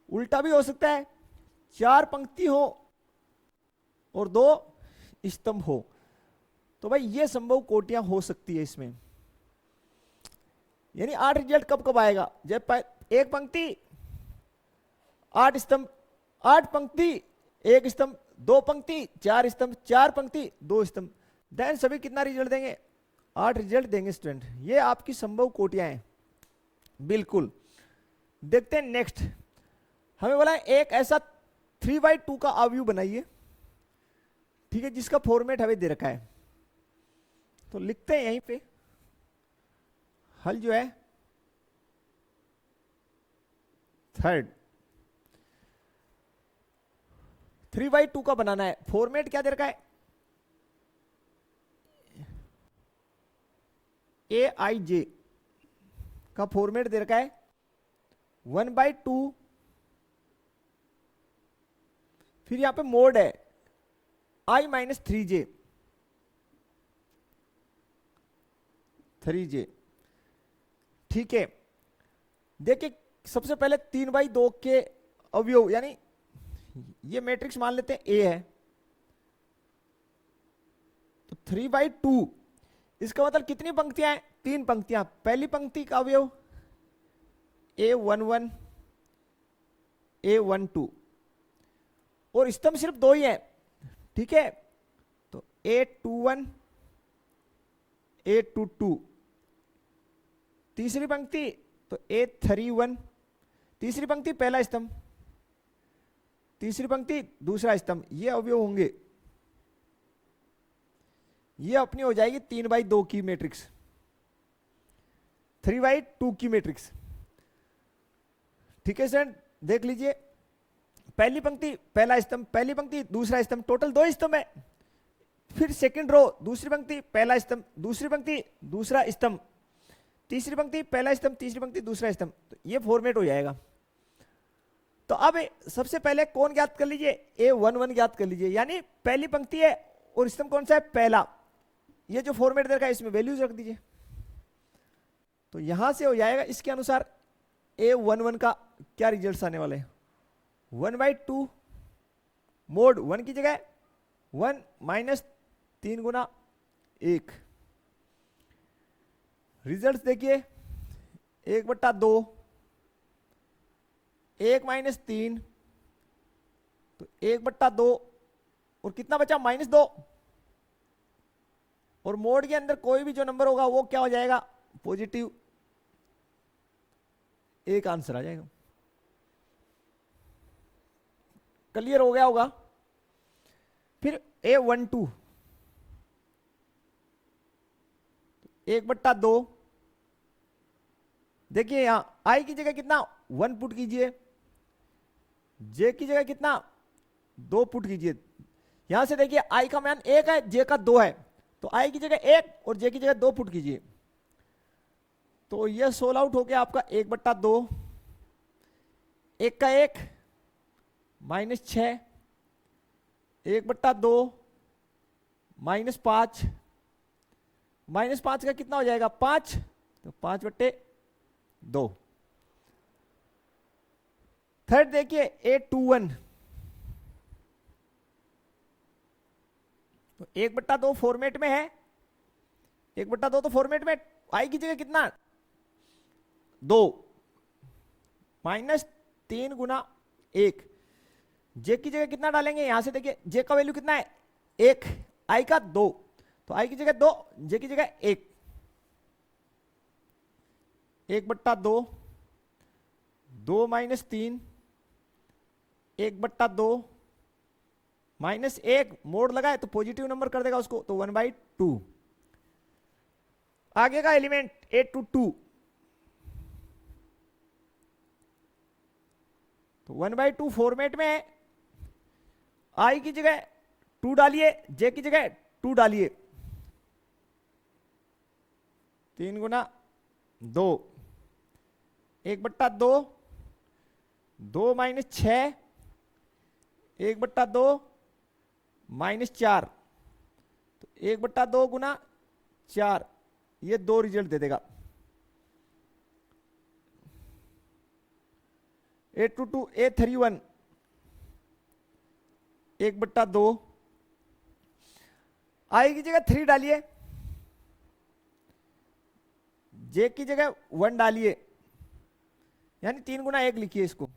उल्टा भी हो सकता है, 4 पंक्ति हो और 2 स्तंभ हो। तो भाई ये संभव कोटियां हो सकती है इसमें। यानी 8 रिजल्ट कब कब आएगा? जब एक पंक्ति 8 स्तंभ, 8 पंक्ति 1 स्तंभ, 2 पंक्ति 4 स्तंभ, 4 पंक्ति 2 स्तंभ, देन सभी कितना रिजल्ट देंगे? 8 रिजल्ट देंगे स्टूडेंट। ये आपकी संभव कोटियां हैं। बिल्कुल। देखते हैं नेक्स्ट। हमें बोला है एक ऐसा 3/2 का अवयव बनाइए, ठीक है, जिसका फॉर्मेट हमें दे रखा है। तो लिखते हैं यहीं पे, हल जो है थर्ड 3/2 का बनाना है। फॉर्मेट क्या दे रखा है? AIJ का फॉर्मेट दे रखा है 1/2, फिर यहां पे मोड है I-3j, 3j। ठीक है, देखिए सबसे पहले 3/2 के अवयव, यानी ये मैट्रिक्स मान लेते हैं A है, तो 3/2, इसका मतलब कितनी पंक्तियां हैं? 3 पंक्तियां। पहली पंक्ति का अवयव A11, A12, और स्तंभ सिर्फ 2 ही है। ठीक है, तो A21, A22। तीसरी पंक्ति तो A31, तीसरी पंक्ति पहला स्तंभ, तीसरी पंक्ति दूसरा स्तंभ, ये अवयव होंगे। ये अपनी हो जाएगी 3/2 की मैट्रिक्स, 3/2 की मैट्रिक्स। ठीक है सर, देख लीजिए, पहली पंक्ति पहला स्तंभ, पहली पंक्ति दूसरा स्तंभ, टोटल 2 स्तंभ है। फिर सेकंड रो, दूसरी पंक्ति पहला स्तंभ, दूसरी पंक्ति दूसरा स्तंभ, तीसरी पंक्ति पहला स्तंभ, तीसरी पंक्ति दूसरा स्तंभ, तो ये फॉर्मेट हो जाएगा। तो अब सबसे पहले कौन ज्ञात कर लीजिए? A11 ज्ञात कर लीजिए, यानी पहली पंक्ति है और स्तंभ कौन सा है? पहला। ये जो फॉर्मेट दे रखा है इसमें वैल्यूज रख दीजिए, तो यहां से हो जाएगा इसके अनुसार A11 का क्या रिजल्ट आने वाले हैं? 1/2 मोड 1 की जगह 1 माइनस 3 गुना 1। रिजल्ट देखिए, 1/2, 1 माइनस 3, तो 1/2, और कितना बचा? -2। और मोड के अंदर कोई भी जो नंबर होगा वो क्या हो जाएगा? पॉजिटिव। एक आंसर आ जाएगा। क्लियर हो गया होगा? फिर A12, 1/2, देखिए यहां I की जगह कितना? 1 पुट कीजिए, J की जगह कितना? 2 पुट कीजिए। यहां से देखिए I का मान 1 है, J का 2 है, तो I की जगह 1 और J की जगह 2 पुट कीजिए, तो यह सोल्व आउट हो गया आपका 1/2, 1 का 1 -6, 1/2 -5, -5 का कितना हो जाएगा? 5, तो 5/2। थर्ड देखिए A21, तो 1/2 फॉर्मेट में है, 1/2 तो फॉर्मेट में, I की जगह कितना? 2, -3 गुना 1। J की जगह कितना डालेंगे? यहां से देखिए J का वैल्यू कितना है? 1, I का 2, तो I की जगह 2, J की जगह 1। 1/2, 2 - 3, 1/2 -1, मोड लगाए तो पॉजिटिव नंबर कर देगा उसको, तो 1/2। आगे का एलिमेंट A22, तो 1/2 फॉर्मेट में है। I की जगह 2 डालिए, J की जगह 2 डालिए, 3 गुना 2, 1/2, 2 - 6, 1/2 -4, तो 1/2 गुना 4, ये 2 रिजल्ट दे देगा। A22, A31, 1/2, I की जगह 3 डालिए, J की जगह 1 डालिए, यानी 3 गुना 1 लिखिए इसको,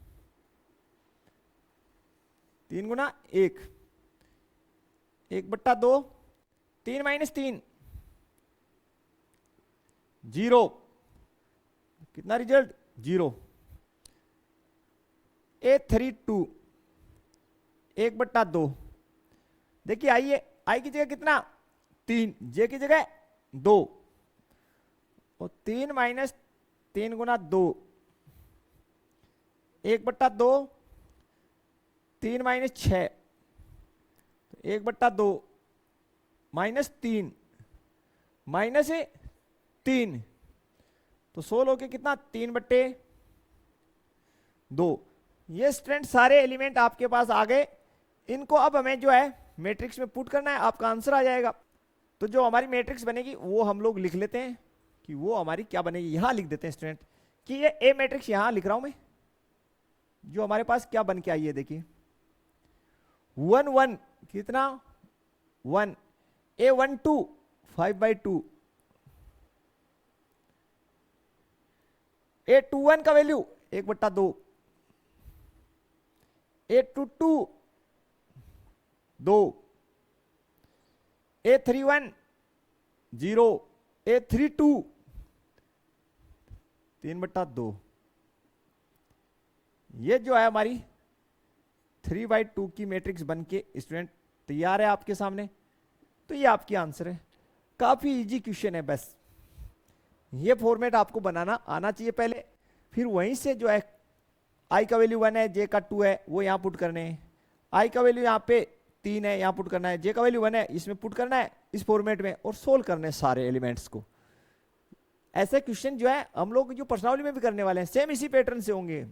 3 गुना 1, 1/2, 3 - 3, 0, कितना रिजल्ट? 0। A32, 1/2, देखिए आइए, I की जगह कितना? 3, J की जगह 2, और 3 - 3 गुना 2, 1/2, 3 - 6, 1/2 -3 -3, तो 16 हो के कितना? 3/2, 2। ये स्टूडेंट सारे एलिमेंट आपके पास आ गए। इनको अब हमें जो है मैट्रिक्स में पुट करना है, आपका आंसर आ जाएगा। तो जो हमारी मैट्रिक्स बनेगी वो हम लोग लिख लेते हैं कि वो हमारी क्या बनेगी, यहां लिख देते हैं स्टूडेंट कि ये ए मैट्रिक्स यहां लिख रहा हूं मैं, जो हमारे पास क्या बन के आई है देखिए 1 1 कितना 1, A12 5/2, A21 का वैल्यू 1/2, A22 2, A31 0, A32 3/2। ये जो है हमारी 3/2 की मैट्रिक्स बन के स्टूडेंट तैयार है आपके सामने। तो ये आपकी आंसर है। काफी इजी क्वेश्चन है, बस ये फॉर्मेट आपको बनाना आना चाहिए पहले, फिर वहीं से जो है आई का वैल्यू 1 है, जे का 2 है, वो यहां पुट करने हैं, आई का वैल्यू यहाँ पे 3 है, यहां पुट करना है, जे का वैल्यू 1 है, इसमें पुट करना है इस फॉर्मेट में, और सोल्व करने हैं सारे एलिमेंट्स को। ऐसे क्वेश्चन जो है हम लोग जो प्रश्नावली में भी करने वाले हैं सेम इसी पैटर्न से होंगे।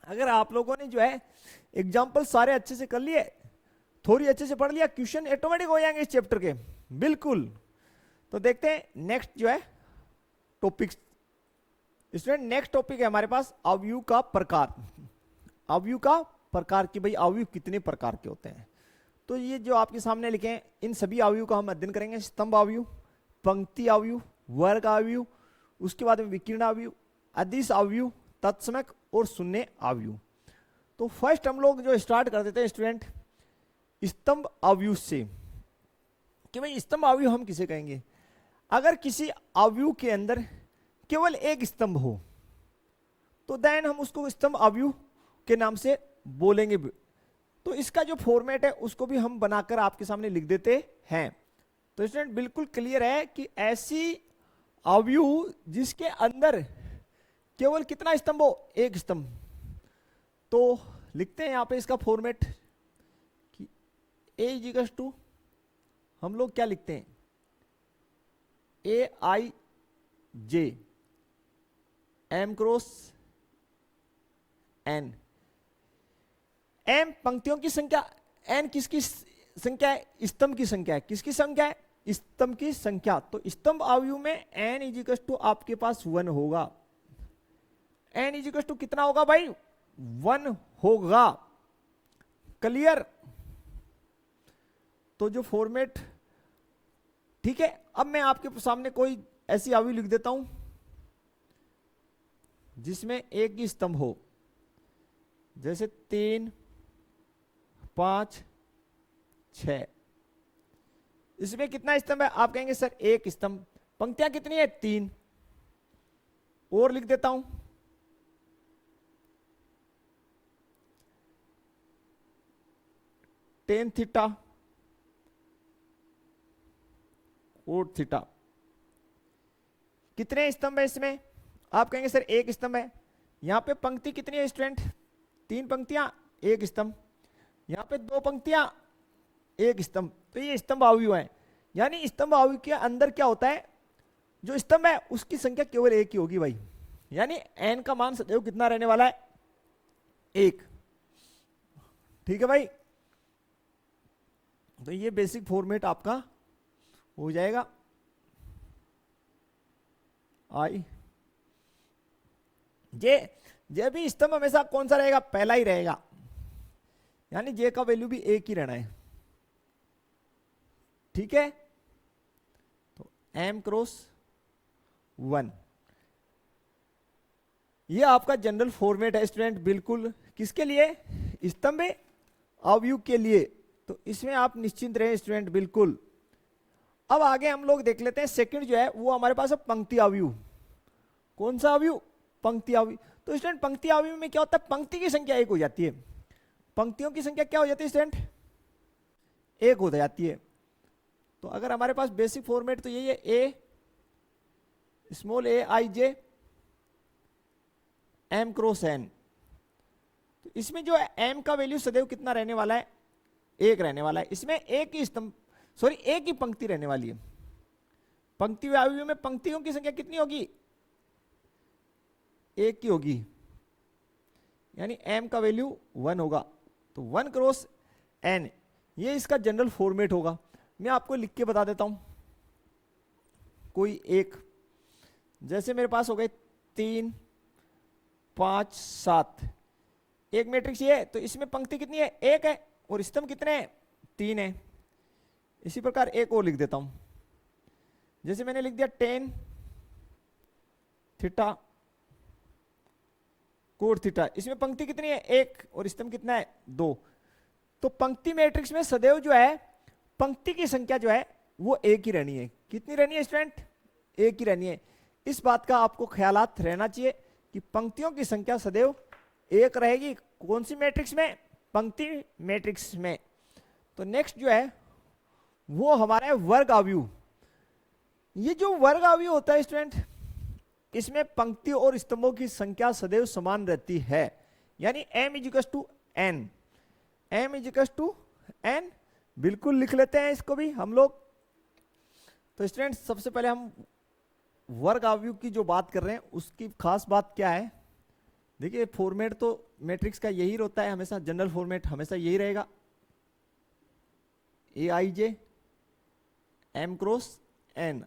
अगर आप लोगों ने जो है एग्जाम्पल सारे अच्छे से कर लिए, थोड़ी अच्छे से पढ़ लिया, क्वेश्चन ऑटोमेटिक हो जाएंगे इस चैप्टर के, बिल्कुल। तो देखते हैं नेक्स्ट जो है टॉपिक स्टूडेंट। नेक्स्ट टॉपिक है हमारे पास अवयव का प्रकार। अवयव का प्रकार की भाई अवयव कितने प्रकार के होते हैं। तो ये जो आपके सामने लिखे हैं इन सभी अवयव का हम अध्ययन करेंगे। स्तंभ अवयव, पंक्ति अवयव, वर्ग अवयव, उसके बाद में विकीर्ण अवयव, अदिश अवयव, तत्समक और शून्य अवयव। तो फर्स्ट हम लोग जो स्टार्ट कर देते हैं स्टूडेंट स्तंभ अवयव से, कि भाई स्तंभ अवयव हम किसे कहेंगे। अगर किसी अवयव के अंदर केवल एक स्तंभ हो तो देन हम उसको स्तंभ अवयव के नाम से बोलेंगे। तो इसका जो फॉर्मेट है उसको भी हम बनाकर आपके सामने लिख देते हैं। तो स्टूडेंट बिल्कुल क्लियर है कि ऐसी अवयव जिसके अंदर केवल कितना स्तंभ हो, एक स्तंभ। तो लिखते हैं यहां पे इसका फॉर्मेट कि ए इजिकल्स टू, हम लोग क्या लिखते हैं, ए आई जे एम क्रॉस एन। एम पंक्तियों की संख्या, एन किसकी संख्या है, स्तंभ की संख्या है। किसकी संख्या है, स्तंभ की संख्या। तो स्तंभ अवयव में एन इजिकल्स टू आपके पास 1 होगा। एन इजिकल्स टू कितना होगा भाई, 1 होगा। क्लियर। तो जो फॉर्मेट ठीक है। अब मैं आपके सामने कोई ऐसी अवयव लिख देता हूं जिसमें एक ही स्तंभ हो, जैसे 3 5 6। इसमें कितना स्तंभ है, आप कहेंगे सर एक स्तंभ। पंक्तियां कितनी है, 3। और लिख देता हूं टेन थीटा और थीटा। कितने स्तंभ है इसमें, आप कहेंगे सर एक स्तंभ है। यहां पे पंक्ति कितनी है स्टूडेंट, 3 पंक्तियां एक स्तंभ, यहां पे 2 पंक्तियां एक स्तंभ। तो ये स्तंभ अवयव है। यानी स्तंभ अवयव के अंदर क्या होता है, जो स्तंभ है उसकी संख्या केवल एक ही होगी भाई। यानी n का मान सदैव कितना रहने वाला है, 1। ठीक है भाई। तो ये बेसिक फॉर्मेट आपका हो जाएगा। आई जे भी स्तंभ हमेशा कौन सा रहेगा, पहला ही रहेगा। यानी जे का वैल्यू भी एक ही रहना है। ठीक है। तो m क्रॉस 1 ये आपका जनरल फॉर्मेट है स्टूडेंट, बिल्कुल किसके लिए, स्तंभ अवयव के लिए। तो इसमें आप निश्चिंत रहे स्टूडेंट, बिल्कुल। अब आगे हम लोग देख लेते हैं सेकंड जो है वो हमारे पास है पंक्ति अवयव। कौन सा अवयव, पंक्ति अवयव। तो स्टूडेंट पंक्ति अवयव में क्या होता है, पंक्ति की संख्या एक हो जाती है। पंक्तियों की संख्या क्या हो जाती है स्टूडेंट, एक हो जाती है। तो अगर हमारे पास बेसिक फॉर्मेट तो यही है, ए स्मॉल ए आई जे एम क्रॉस एन। तो इसमें जो है एम का वैल्यू सदैव कितना रहने वाला है, 1 रहने वाला है। इसमें एक ही स्तंभ एक ही पंक्ति रहने वाली है। पंक्ति अवयव में पंक्तियों की संख्या कितनी होगी, 1 की होगी। यानी m का वैल्यू 1 होगा, तो 1 क्रॉस n, ये इसका जनरल फॉर्मेट होगा। मैं आपको लिख के बता देता हूं, कोई एक, जैसे मेरे पास हो गए 3 5 7, एक मैट्रिक्स ये है, तो इसमें पंक्ति कितनी है, 1 है, और स्तंभ कितने हैं, 3 है। इसी प्रकार एक और लिख देता हूं, जैसे मैंने लिख दिया 10 थीटा कोट थीटा, इसमें पंक्ति कितनी है, 1, और स्तंभ कितना है, 2। तो पंक्ति मैट्रिक्स में सदैव जो है पंक्ति की संख्या जो है वो एक ही रहनी है। कितनी रहनी है स्टूडेंट, एक ही रहनी है। इस बात का आपको ख्यालात रहना चाहिए कि पंक्तियों की संख्या सदैव एक रहेगी। कौन सी मैट्रिक्स में, पंक्ति मैट्रिक्स में। तो नेक्स्ट जो है वो हमारा है वर्ग अवयव। ये जो वर्ग अवयव होता है स्टूडेंट, इसमें पंक्ति और स्तंभों की संख्या सदैव समान रहती है, यानी m equals to n, m equals to n। बिल्कुल लिख लेते हैं इसको भी हम लोग। तो स्टूडेंट सबसे पहले हम वर्ग अवयव की जो बात कर रहे हैं उसकी खास बात क्या है। देखिए फॉर्मेट तो मैट्रिक्स का यही होता है हमेशा, जनरल फॉर्मेट हमेशा यही रहेगा, aij m क्रॉस n।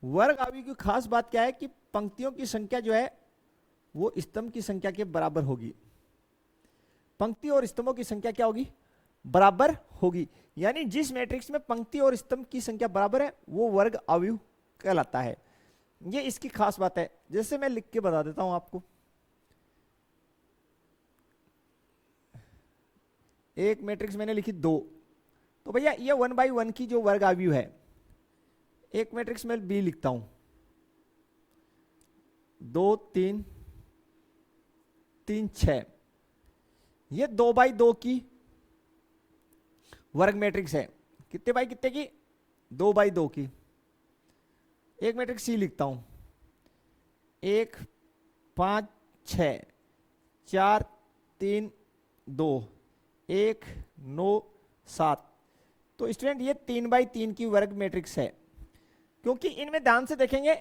वर्ग अवयव की खास बात क्या है कि पंक्तियों की संख्या जो है वो स्तंभ की संख्या के बराबर होगी। पंक्ति और स्तंभों की संख्या क्या होगी, बराबर होगी। यानी जिस मैट्रिक्स में पंक्ति और स्तंभ की संख्या बराबर है वो वर्ग अवयव कहलाता है। ये इसकी खास बात है। जैसे मैं लिख के बता देता हूं आपको, एक मैट्रिक्स मैंने लिखी 2, तो भैया ये 1/1 की जो वर्ग अवयव है, एक मैट्रिक्स में बी लिखता हूं 2 3 3 6, ये 2/2 की वर्ग मैट्रिक्स है। कितने बाई कितने की, 2/2 की। एक मैट्रिक्स सी लिखता हूं 1 5 6 4 3 2 1 9 7। तो स्टूडेंट ये 3/3 की वर्ग मैट्रिक्स है। क्योंकि इनमें ध्यान से देखेंगे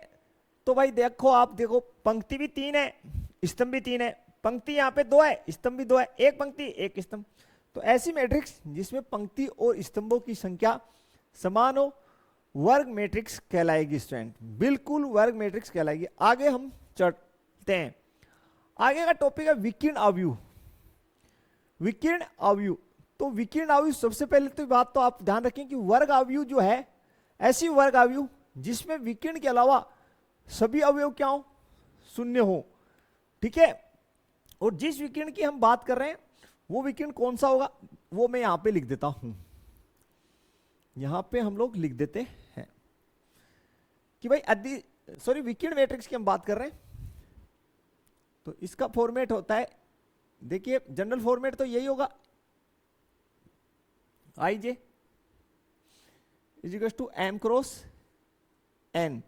तो भाई देखो, आप देखो पंक्ति भी 3 है, स्तंभ भी 3 है। पंक्ति यहाँ पे 2 है, स्तंभ भी 2 है, एक पंक्ति एक स्तंभ। तो ऐसी मैट्रिक्स जिसमें पंक्ति और स्तंभों की संख्या समान हो वर्ग मैट्रिक्स कहलाएगी स्टूडेंट, बिल्कुल वर्ग मैट्रिक्स कहलाएगी। आगे हम चलते हैं। आगे का टॉपिक है विकीर्ण अवयव। विकीर्ण अवयव, तो विकीर्ण अवयव सबसे पहले तो बात तो आप ध्यान रखें कि वर्ग अवयव जो है ऐसी वर्ग अवयव जिसमें विकीर्ण के अलावा सभी अवयव क्या हो, शून्य हो। ठीक है, और जिस विकीर्ण की हम बात कर रहे हैं वो विकीर्ण कौन सा होगा वो मैं यहां पे लिख देता हूं। यहां पे हम लोग लिख देते हैं कि भाई विकीर्ण मैट्रिक्स की हम बात कर रहे हैं। तो इसका फॉर्मेट होता है, देखिए जनरल फॉर्मेट तो यही होगा, I J is to m cross n।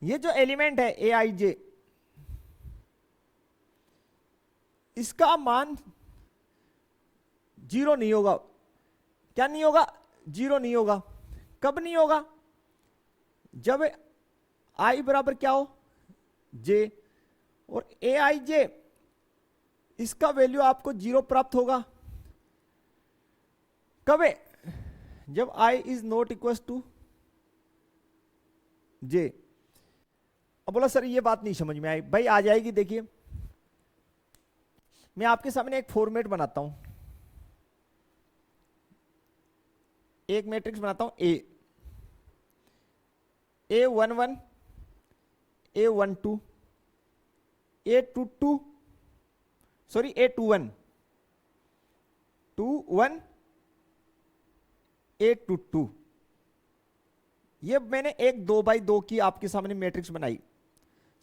ये जो एलिमेंट है ए आई जे, इसका मान 0 नहीं होगा। क्या नहीं होगा, 0 नहीं होगा। कब नहीं होगा, जब i बराबर क्या हो, j, और ए आई जे इसका वैल्यू आपको 0 प्राप्त होगा। कब है, जब i is not equal to j। अब बोला सर ये बात नहीं समझ में आई। भाई आ जाएगी, देखिए मैं आपके सामने एक फॉर्मेट बनाता हूं, एक मैट्रिक्स बनाता हूं A11 A12 A22 sorry A21 21 A22। ये मैंने एक 2/2 की आपके सामने मैट्रिक्स बनाई।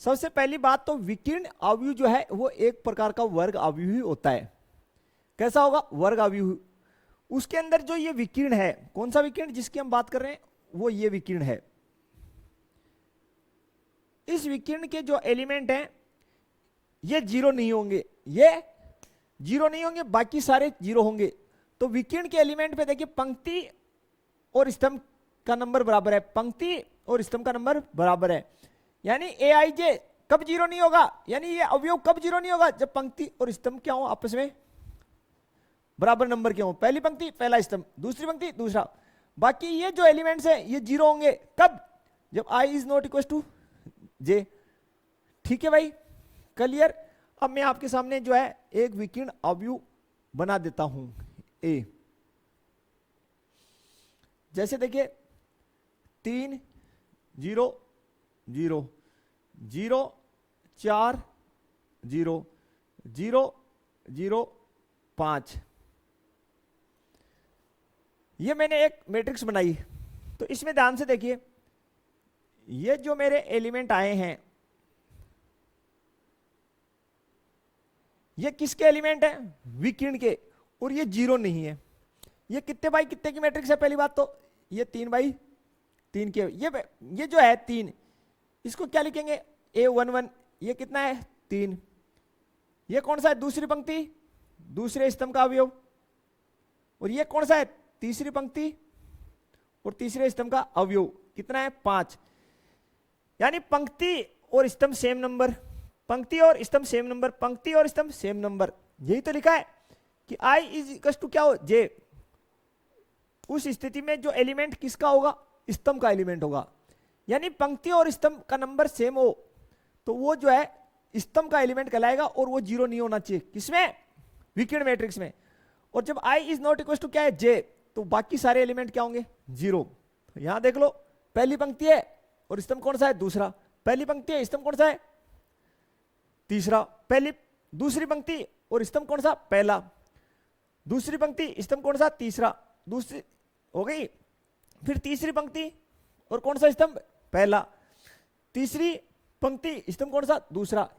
सबसे पहली बात तो विकीर्ण अवयव जो है वो एक प्रकार का वर्ग अवयव ही होता है। कैसा होगा, वर्ग अवयव। उसके अंदर जो ये विकीर्ण है, कौन सा विकीर्ण जिसकी हम बात कर रहे हैं वो ये विकीर्ण है। इस विकीर्ण के जो एलिमेंट हैं ये 0 नहीं होंगे, ये 0 नहीं होंगे, बाकी सारे 0 होंगे। तो विकीर्ण के एलिमेंट पे देखिए पंक्ति और स्तंभ का नंबर बराबर है, पंक्ति और स्तंभ का नंबर बराबर है। यानी ए आई जे कब जीरो नहीं होगा, यानी ये अवयव कब जीरो नहीं होगा, जब पंक्ति और स्तंभ क्या हो आपस में बराबर नंबर के हो। पहली पंक्ति पहला स्तंभ, दूसरी पंक्ति दूसरा। बाकी ये जो एलिमेंट्स हैं ये जीरो होंगे कब, जब i is not equal to j। ठीक है भाई, क्लियर। अब मैं आपके सामने जो है एक विकीर्ण अवयव बना देता हूं a। जैसे देखिए 3 0 0 0 4 0 0 0 5, ये मैंने एक मैट्रिक्स बनाई। तो इसमें ध्यान से देखिए, ये जो मेरे एलिमेंट आए हैं ये किसके एलिमेंट है, विकीर्ण के, और ये जीरो नहीं है। ये कितने बाई कितने की मैट्रिक्स है, पहली बात तो ये 3 बाई 3 के। ये जो है 3, इसको क्या लिखेंगे A11, ये कितना है 3। ये कौन सा है, दूसरी पंक्ति दूसरे स्तंभ का अवयव, और ये कौन सा है, तीसरी पंक्ति और तीसरे स्तंभ का अवयव, कितना है 5। यानी पंक्ति और स्तंभ सेम नंबर, पंक्ति और स्तंभ सेम नंबर, पंक्ति और स्तंभ सेम नंबर। यही तो लिखा है कि i इज इक्वल टू क्या हो, j। उस स्थिति में जो एलिमेंट किसका होगा, स्तंभ का एलिमेंट होगा। यानी पंक्ति और स्तंभ का नंबर सेम हो तो वो जो है स्तंभ का एलिमेंट कहलाएगा, और वो जीरो नहीं होना चाहिए किसमें, विकीर्ण मैट्रिक्स में। और जब i is not equal to क्या है, j, तो बाकी सारे एलिमेंट क्या होंगे, जीरो। यहां देख लो, पहली पंक्ति है और स्तंभ कौन सा है, दूसरा। पहली पंक्ति है, स्तंभ कौन सा है, तीसरा। दूसरी पंक्ति और स्तंभ कौन सा, पहला। दूसरी पंक्ति स्तंभ कौन सा, तीसरा। दूसरी हो गई, फिर तीसरी पंक्ति और कौन सा स्तंभ, पहला। तीसरी पंक्ति स्तंभ कौन सा, दूसरा।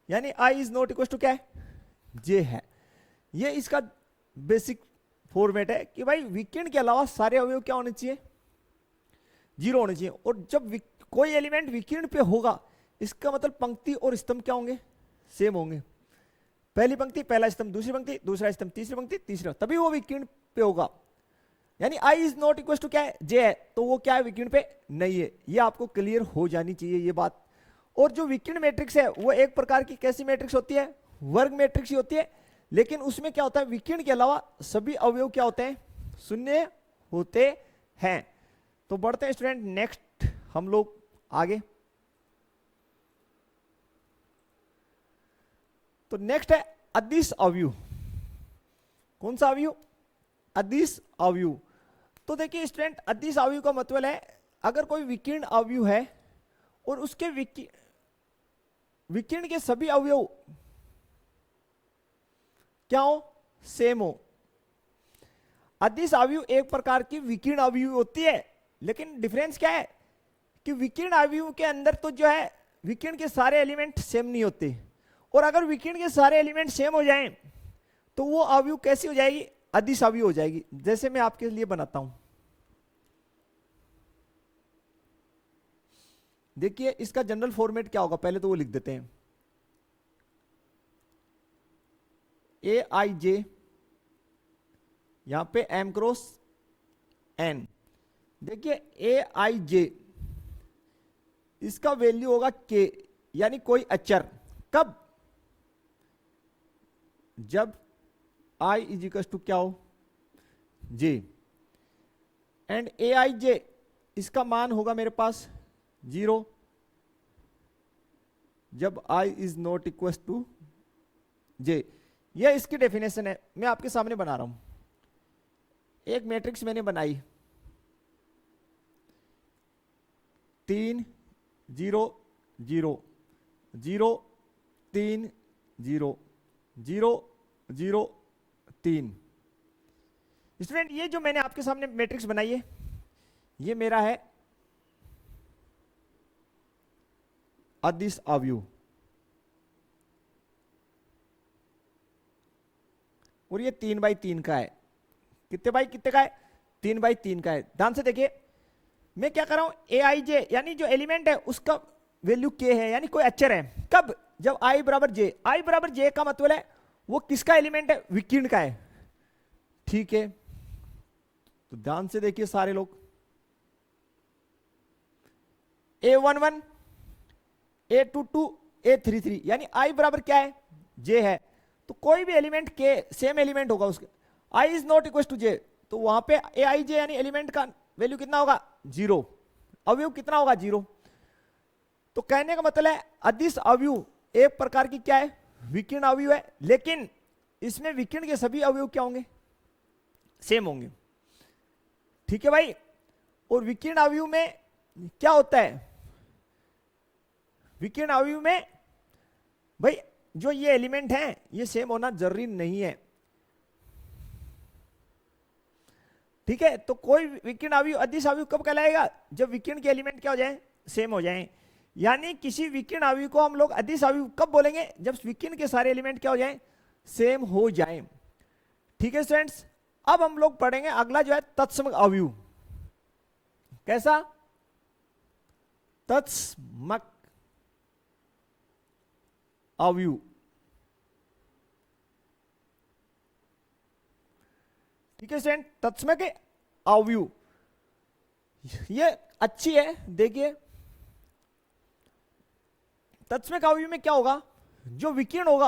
यानी i is not equal to क्या है, j है। ये इसका बेसिक फॉर्मेट है कि भाई विकीर्ण के अलावा सारे अवयव क्या होने चाहिए, जीरो होने चाहिए। और जब कोई एलिमेंट विकीर्ण पे होगा, इसका मतलब पंक्ति और स्तंभ क्या होंगे, सेम होंगे। पहली पंक्ति पहला स्तंभ, दूसरी पंक्ति दूसरा स्तंभ, तीसरी पंक्ति तीसरा, तभी वो विकीर्ण पे होगा। यानी i is not equal to क्या है, j है, तो वो क्या है, विकीर्ण पे नहीं है। ये आपको क्लियर हो जानी चाहिए ये बात। और जो विकीर्ण मैट्रिक्स है वो एक प्रकार की कैसी मैट्रिक्स होती है, वर्ग मैट्रिक्स ही होती है। लेकिन उसमें क्या होता है, विकीर्ण के अलावा सभी अवयव क्या होते हैं, शून्य होते हैं। तो बढ़ते हैं स्टूडेंट नेक्स्ट हम लोग आगे। तो नेक्स्ट है अदिश अवयव। कौन सा अवयव, अदिश अवयव। तो देखिए स्टूडेंट, अदिश अवयव का मतलब है अगर कोई विकीर्ण अवयव है और उसके विकीर्ण के सभी अवयव क्या हो, सेम हो। अदिश अवयव एक प्रकार की विकीर्ण अवयव होती है, लेकिन डिफरेंस क्या है कि विकीर्ण अवयव के अंदर तो जो है विकीर्ण के सारे एलिमेंट सेम नहीं होते। और अगर विकीर्ण के सारे एलिमेंट सेम हो जाएं तो वो अवयव कैसी हो जाएगी, अदिश अवयव हो जाएगी। जैसे मैं आपके लिए बनाता हूं, देखिए इसका जनरल फॉर्मेट क्या होगा, पहले तो वो लिख देते हैं। ए आई जे, यहां पे m क्रॉस n। देखिए ए आई जे, इसका वैल्यू होगा k, यानी कोई अचर। कब, जब i इज इक्वल टू क्या हो, j। एंड ए आई जे, इसका मान होगा मेरे पास 0 जब i is not equal to j। यह इसकी डेफिनेशन है, मैं आपके सामने बना रहा हूं। एक मैट्रिक्स मैंने बनाई 3 0 0 0 3 0 0 0 3। स्टूडेंट ये जो मैंने आपके सामने मैट्रिक्स बनाई है ये मेरा है अदिश अवयव। और ये 3 बाई 3 का है। कितने बाई कितने का है, 3 बाई 3 का है। ध्यान से देखिए मैं क्या कर रहा हूं, ए आई जे यानी जो एलिमेंट है उसका वैल्यू के है, यानी कोई अचर है। कब, जब आई बराबर जे। आई बराबर जे का मतलब है वो किसका एलिमेंट है, विकीर्ण का है। ठीक है, तो ध्यान से देखिए सारे लोग, A11 A22 A33 यानी I बराबर क्या है, J है। तो कोई भी एलिमेंट के सेम एलिमेंट होगा उसके, I is not equal to J, तो वहां पे Aij यानी एलिमेंट का वैल्यू कितना होगा, 0, अवयव कितना होगा, 0। तो कहने का मतलब है अदिश अवयव एक प्रकार की क्या है, विकीर्ण अवयव है, लेकिन इसमें विकीर्ण के सभी अवयव क्या होंगे, सेम होंगे। ठीक है भाई। और विकीर्ण अवयव में क्या होता है, विकीर्ण अवयव में भाई जो ये एलिमेंट हैं ये सेम होना जरूरी नहीं है। ठीक है, तो कोई विकीर्ण अवयव अदिश अवयव कब कहलाएगा, जब विकीर्ण के एलिमेंट क्या हो जाए, सेम हो जाएं। यानी किसी विकीर्ण अवयव को हम लोग अदिश अवयव कब बोलेंगे, जब विकीर्ण के सारे एलिमेंट क्या हो जाएं, सेम हो जाएं। ठीक है स्टूडेंट्स, अब हम लोग पढ़ेंगे अगला जो है तत्समक अवयव। कैसा, तत्समक अवयव। ठीक है स्टूडेंट, तत्समक अवयव ये अच्छी है। देखिए तत्समक अवयव में क्या होगा, जो विकीर्ण होगा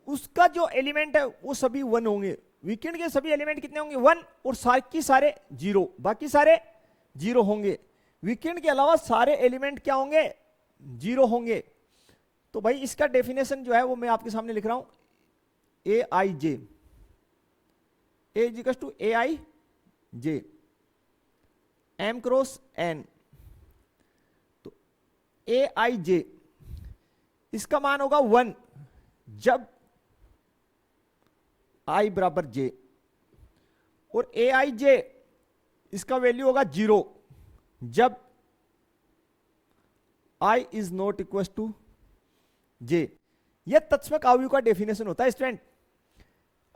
उसका जो एलिमेंट है वो सभी 1 होंगे। विकीर्ण के सभी एलिमेंट कितने होंगे, 1, और सारे सारे 0, बाकी सारे 0 होंगे। विकीर्ण के अलावा सारे एलिमेंट क्या होंगे, 0 होंगे। तो भाई इसका डेफिनेशन जो है वो मैं आपके सामने लिख रहा हूं, Aij, A is equal to Aij, M cross N। तो Aij इसका मान होगा 1 जब I बराबर J, और Aij इसका वैल्यू होगा 0 जब I is not equal to J। यह तत्समक अवयव का डेफिनेशन होता है स्टूडेंट।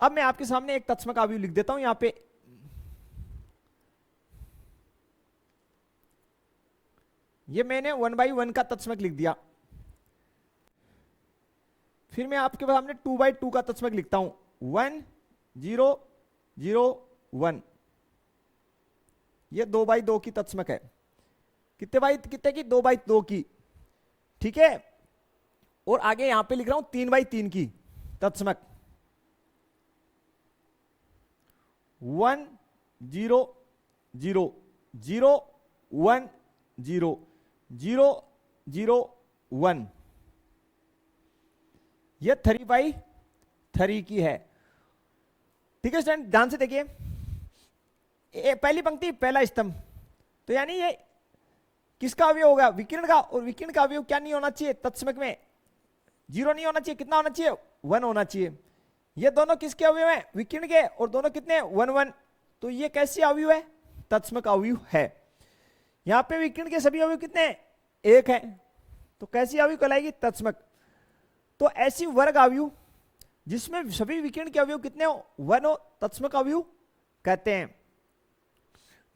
अब मैं आपके सामने एक तत्समक अवयव लिख देता हूं यहां पे, ये मैंने 1/1 का तत्समक लिख दिया। फिर मैं आपके सामने 2/2 का तत्समक लिखता हूं, 1 0 0 1। ये 2/2 की तत्समक है। कितने की, 2/2 की। ठीक है, और आगे यहां पे लिख रहा हूं 3/3 की तत्समक, 1 0 0 0 1 0 0 0 1। यह 3/3 की है। ठीक है स्टूडेंट, ध्यान से देखिए, पहली पंक्ति पहला स्तंभ, तो यानी ये किसका अवयव होगा, विकीर्ण का। और विकीर्ण का अवयव क्या नहीं होना चाहिए, तत्समक में 0 नहीं होना चाहिए, कितना होना चाहिए, 1 होना चाहिए। ये दोनों किसके अवयव हैं, विकीर्ण के, और दोनों कितने, 1 1। तो ये कैसी अवयव है, तत्समक अवयव है। यहां पे विकीर्ण के सभी अवयव कितने हैं, 1 है, तो कैसी अवयव कहलाएगी, तत्समक। तो ऐसी वर्ग अवयव जिसमें सभी विकीर्ण के अवयव कितने हो, 1 हो, तत्समक अवयव कहते हैं।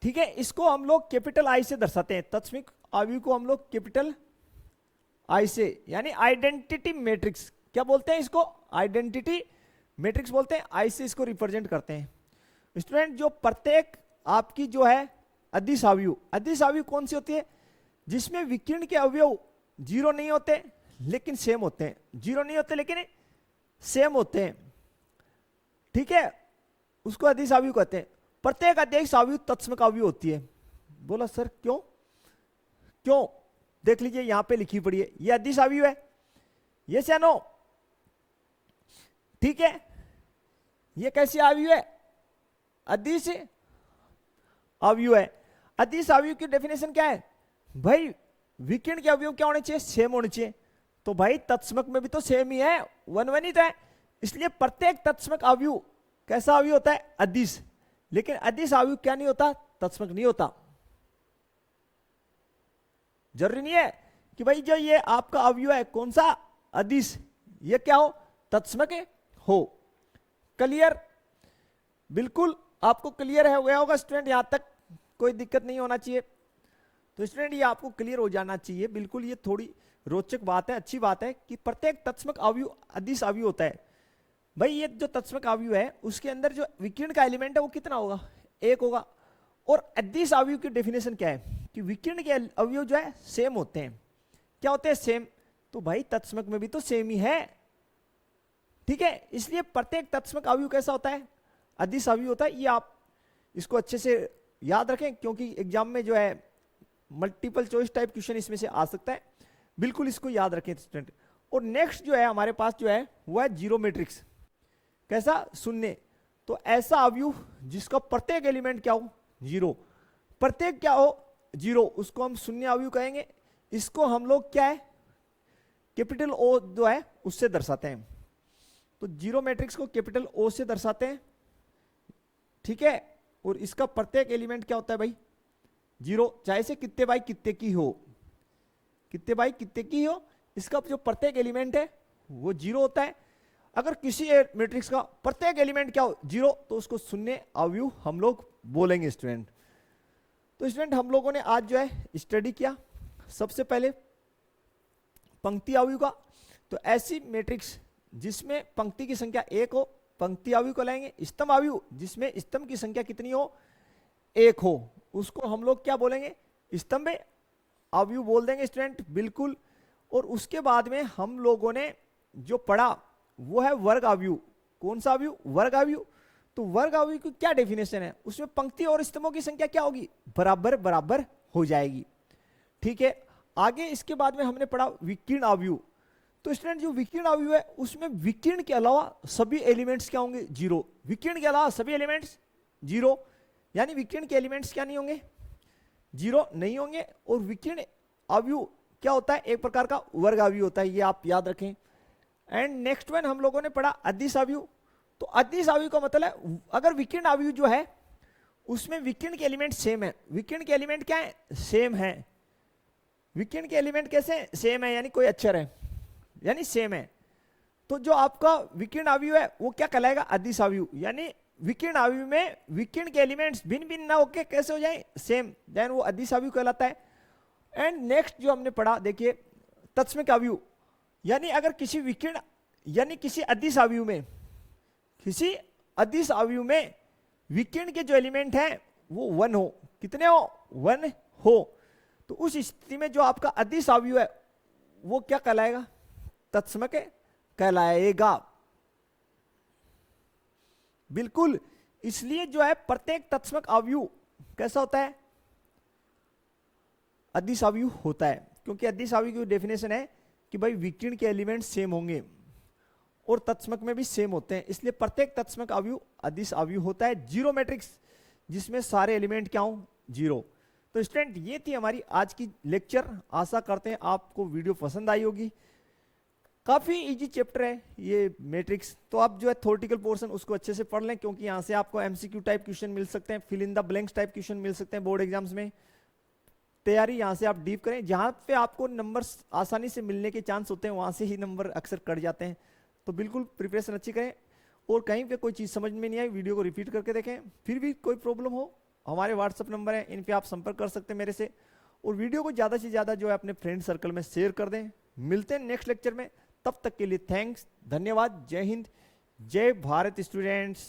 ठीक है, इसको हम लोग कैपिटल आई से दर्शाते हैं, तत्समक अवयव को हम लोग कैपिटल आई से, यानी आइडेंटिटी मैट्रिक्स क्या बोलते हैं इसको, आइडेंटिटी मैट्रिक्स बोलते हैं, आई से इसको रिप्रेजेंट करते हैं। स्टूडेंट, जो प्रत्येक आपकी जो है अदिश अवयव, अदिश अवयव कौन सी होती है, जिसमें विकीर्ण के अवयव 0 नहीं होते लेकिन सेम होते हैं, 0 नहीं होते लेकिन सेम होते हैं। ठीक है, उसको अदिश अवयव कहते हैं। प्रत्येक अदिश अवयव तत्समक अवयव होती है। बोला सर क्यों, क्यों, देख लीजिए यहां पे लिखी पड़ी है, ये अदिश अवयव है, यस या नो। ठीक है, ये कैसी अवयव है, अदिश अवयव है। अदिश अवयव की डेफिनेशन क्या है भाई, विकीर्ण के अवयव क्या होने चाहिए, सेम होने चाहिए। तो भाई तत्समक में भी तो सेम ही है, 1 1 ही तो है, इसलिए प्रत्येक तत्समक अवयव कैसा अवयव होता है, अदिश। लेकिन अदिश अवयव क्या नहीं होता, तत्समक नहीं होता। जरूरी नहीं है कि भाई जो ये आपका अवयव है कौन सा, अदिश, ये क्या हो, तत्समक हो। क्लियर, बिल्कुल आपको क्लियर है, गया होगा स्टूडेंट, यहां तक कोई दिक्कत नहीं होना चाहिए। तो स्टूडेंट ये आपको क्लियर हो जाना चाहिए, बिल्कुल ये थोड़ी रोचक बात है, अच्छी बात है कि प्रत्येक तत्समक अवयव अदिश अवयव होता है। भाई ये जो तत्समक अवयव है उसके अंदर जो विकीर्ण का एलिमेंट है वो कितना होगा, 1 होगा। और अदिश अवयव की डेफिनेशन क्या है कि विकीर्ण के अवयव जो है सेम होते हैं। क्या होते हैं, सेम। तो भाई तत्समक में भी तो सेम ही है, ठीक है। इसलिए प्रत्येक तत्समक अवयव कैसा होता है, अदिश अवयव होता है। ये आप इसको अच्छे से याद रखें, क्योंकि एग्जाम में जो है मल्टीपल चॉइस टाइप क्वेश्चन इसमें से आ सकता है, बिल्कुल इसको याद रखें स्टूडेंट। और नेक्स्ट जो है हमारे पास जो है वो है जीरो मैट्रिक्स। कैसा, शून्य। तो ऐसा अवयव जिसका प्रत्येक एलिमेंट क्या हो, जीरो, प्रत्येक क्या हो, जीरो, उसको हम शून्य अवयव कहेंगे। इसको हम लोग क्या है, कैपिटल ओ जो है उससे दर्शाते हैं। तो जीरो मैट्रिक्स को कैपिटल ओ से दर्शाते हैं, ठीक है। और इसका प्रत्येक एलिमेंट क्या होता है भाई, जीरो, चाहे से कितने बाई कितने की हो, कितने बाई कितने की हो, इसका जो प्रत्येक एलिमेंट है वो जीरो होता है। अगर किसी मैट्रिक्स का प्रत्येक एलिमेंट क्या हो, जीरो, तो उसको शून्य अवयव हम लोग बोलेंगे स्टूडेंट। तो स्टूडेंट हम लोगों ने आज जो है स्टडी किया सबसे पहले पंक्ति अवयव का। तो ऐसी मैट्रिक्स जिसमें पंक्ति की संख्या एक हो, पंक्ति अवयव को लाएंगे। स्तंभ अवयव जिसमें स्तंभ की संख्या कितनी हो, एक हो, उसको हम लोग क्या बोलेंगे, स्तंभ अवयव बोल देंगे स्टूडेंट, बिल्कुल। और उसके बाद में हम लोगों ने जो पढ़ा वो है वर्ग अवयव। कौन सा अवयव, वर्ग अवयव। तो वर्ग अवयव की क्या डेफिनेशन है, उसमें पंक्ति और स्तंभों की संख्या क्या होगी, बराबर बराबर हो जाएगी, ठीक है। आगे इसके बाद में हमने पढ़ा विकीर्ण अवयव। तो स्टूडेंट जो विकीर्ण अवयव है उसमें विकीर्ण के अलावा सभी एलिमेंट्स क्या होंगे, जीरो। विकीर्ण के अलावा सभी एलिमेंट्स जीरो, यानी विकीर्ण के एलिमेंट्स क्या नहीं होंगे, जीरो नहीं होंगे। और विकीर्ण अवयव क्या होता है, एक प्रकार का वर्ग अवयव होता है, ये आप याद रखें। एंड नेक्स्ट वन हम लोगों ने पढ़ा अदिश अवयव। तो अदिश अवयव का मतलब है अगर विकीर्ण अवयव जो है उसमें विकीर्ण के एलिमेंट सेम है, विकीर्ण के एलिमेंट क्या है, सेम है। विकीर्ण के एलिमेंट कैसे सेम है, यानी कोई अक्षर है यानी सेम है। तो जो आपका विकीर्ण अवयव है वो क्या कहलाएगा, अदिश अवयव। यानी विकीर्ण अवयव में विकीर्ण के एलिमेंट्स भिन्न भिन्न ना होके कैसे हो जाए, सेम, देन वो अदिश अवयव कहलाता है। एंड नेक्स्ट जो हमने पढ़ा देखिए तत्समक अवयव, यानी अगर किसी विकीर्ण यानी किसी अदिश अवयव में, किसी अदिश अवयव में विकीर्ण के जो एलिमेंट हैं वो वन हो, कितने हो, वन हो, तो उस स्थिति में जो आपका अदिश अवयव है वो क्या कहलाएगा, तत्समक कहलाएगा, बिल्कुल। इसलिए जो है प्रत्येक तत्समक अवयव कैसा होता है, अदिश अवयव होता है। क्योंकि अदिश अवयव की डेफिनेशन है कि भाई विकीर्ण के एलिमेंट सेम होंगे और तत्समक में भी सेम होते हैं, इसलिए प्रत्येक तत्समक अवयव अदिश अवयव होता है। जीरो मैट्रिक्स जिसमें सारे एलिमेंट क्या हो, जीरो। तो स्टूडेंट ये थी हमारी आज की लेक्चर, आशा करते हैं आपको वीडियो पसंद आई होगी। काफी इजी चैप्टर है ये मैट्रिक्स, तो आप जो है थ्योरेटिकल पोर्शन उसको अच्छे से पढ़ लें, क्योंकि यहाँ से आपको एमसीक्यू टाइप क्वेश्चन मिल सकते हैं, fill in the blanks type question मिल सकते हैं बोर्ड एग्जाम्स में। तैयारी यहाँ से आप डीप करें, जहाँ पे आपको नंबर्स आसानी से मिलने के चांस होते हैं वहाँ से ही नंबर अक्सर कट जाते हैं। तो बिल्कुल प्रिपरेशन अच्छी करें, और कहीं पे कोई चीज़ समझ में नहीं आई वीडियो को रिपीट करके देखें। फिर भी कोई प्रॉब्लम हो, हमारे व्हाट्सअप नंबर है, इन पे आप संपर्क कर सकते हैं मेरे से। और वीडियो को ज़्यादा से ज़्यादा जो है अपने फ्रेंड सर्कल में शेयर कर दें। मिलते हैं नेक्स्ट लेक्चर में, तब तक के लिए थैंक्स, धन्यवाद, जय हिंद, जय भारत स्टूडेंट्स।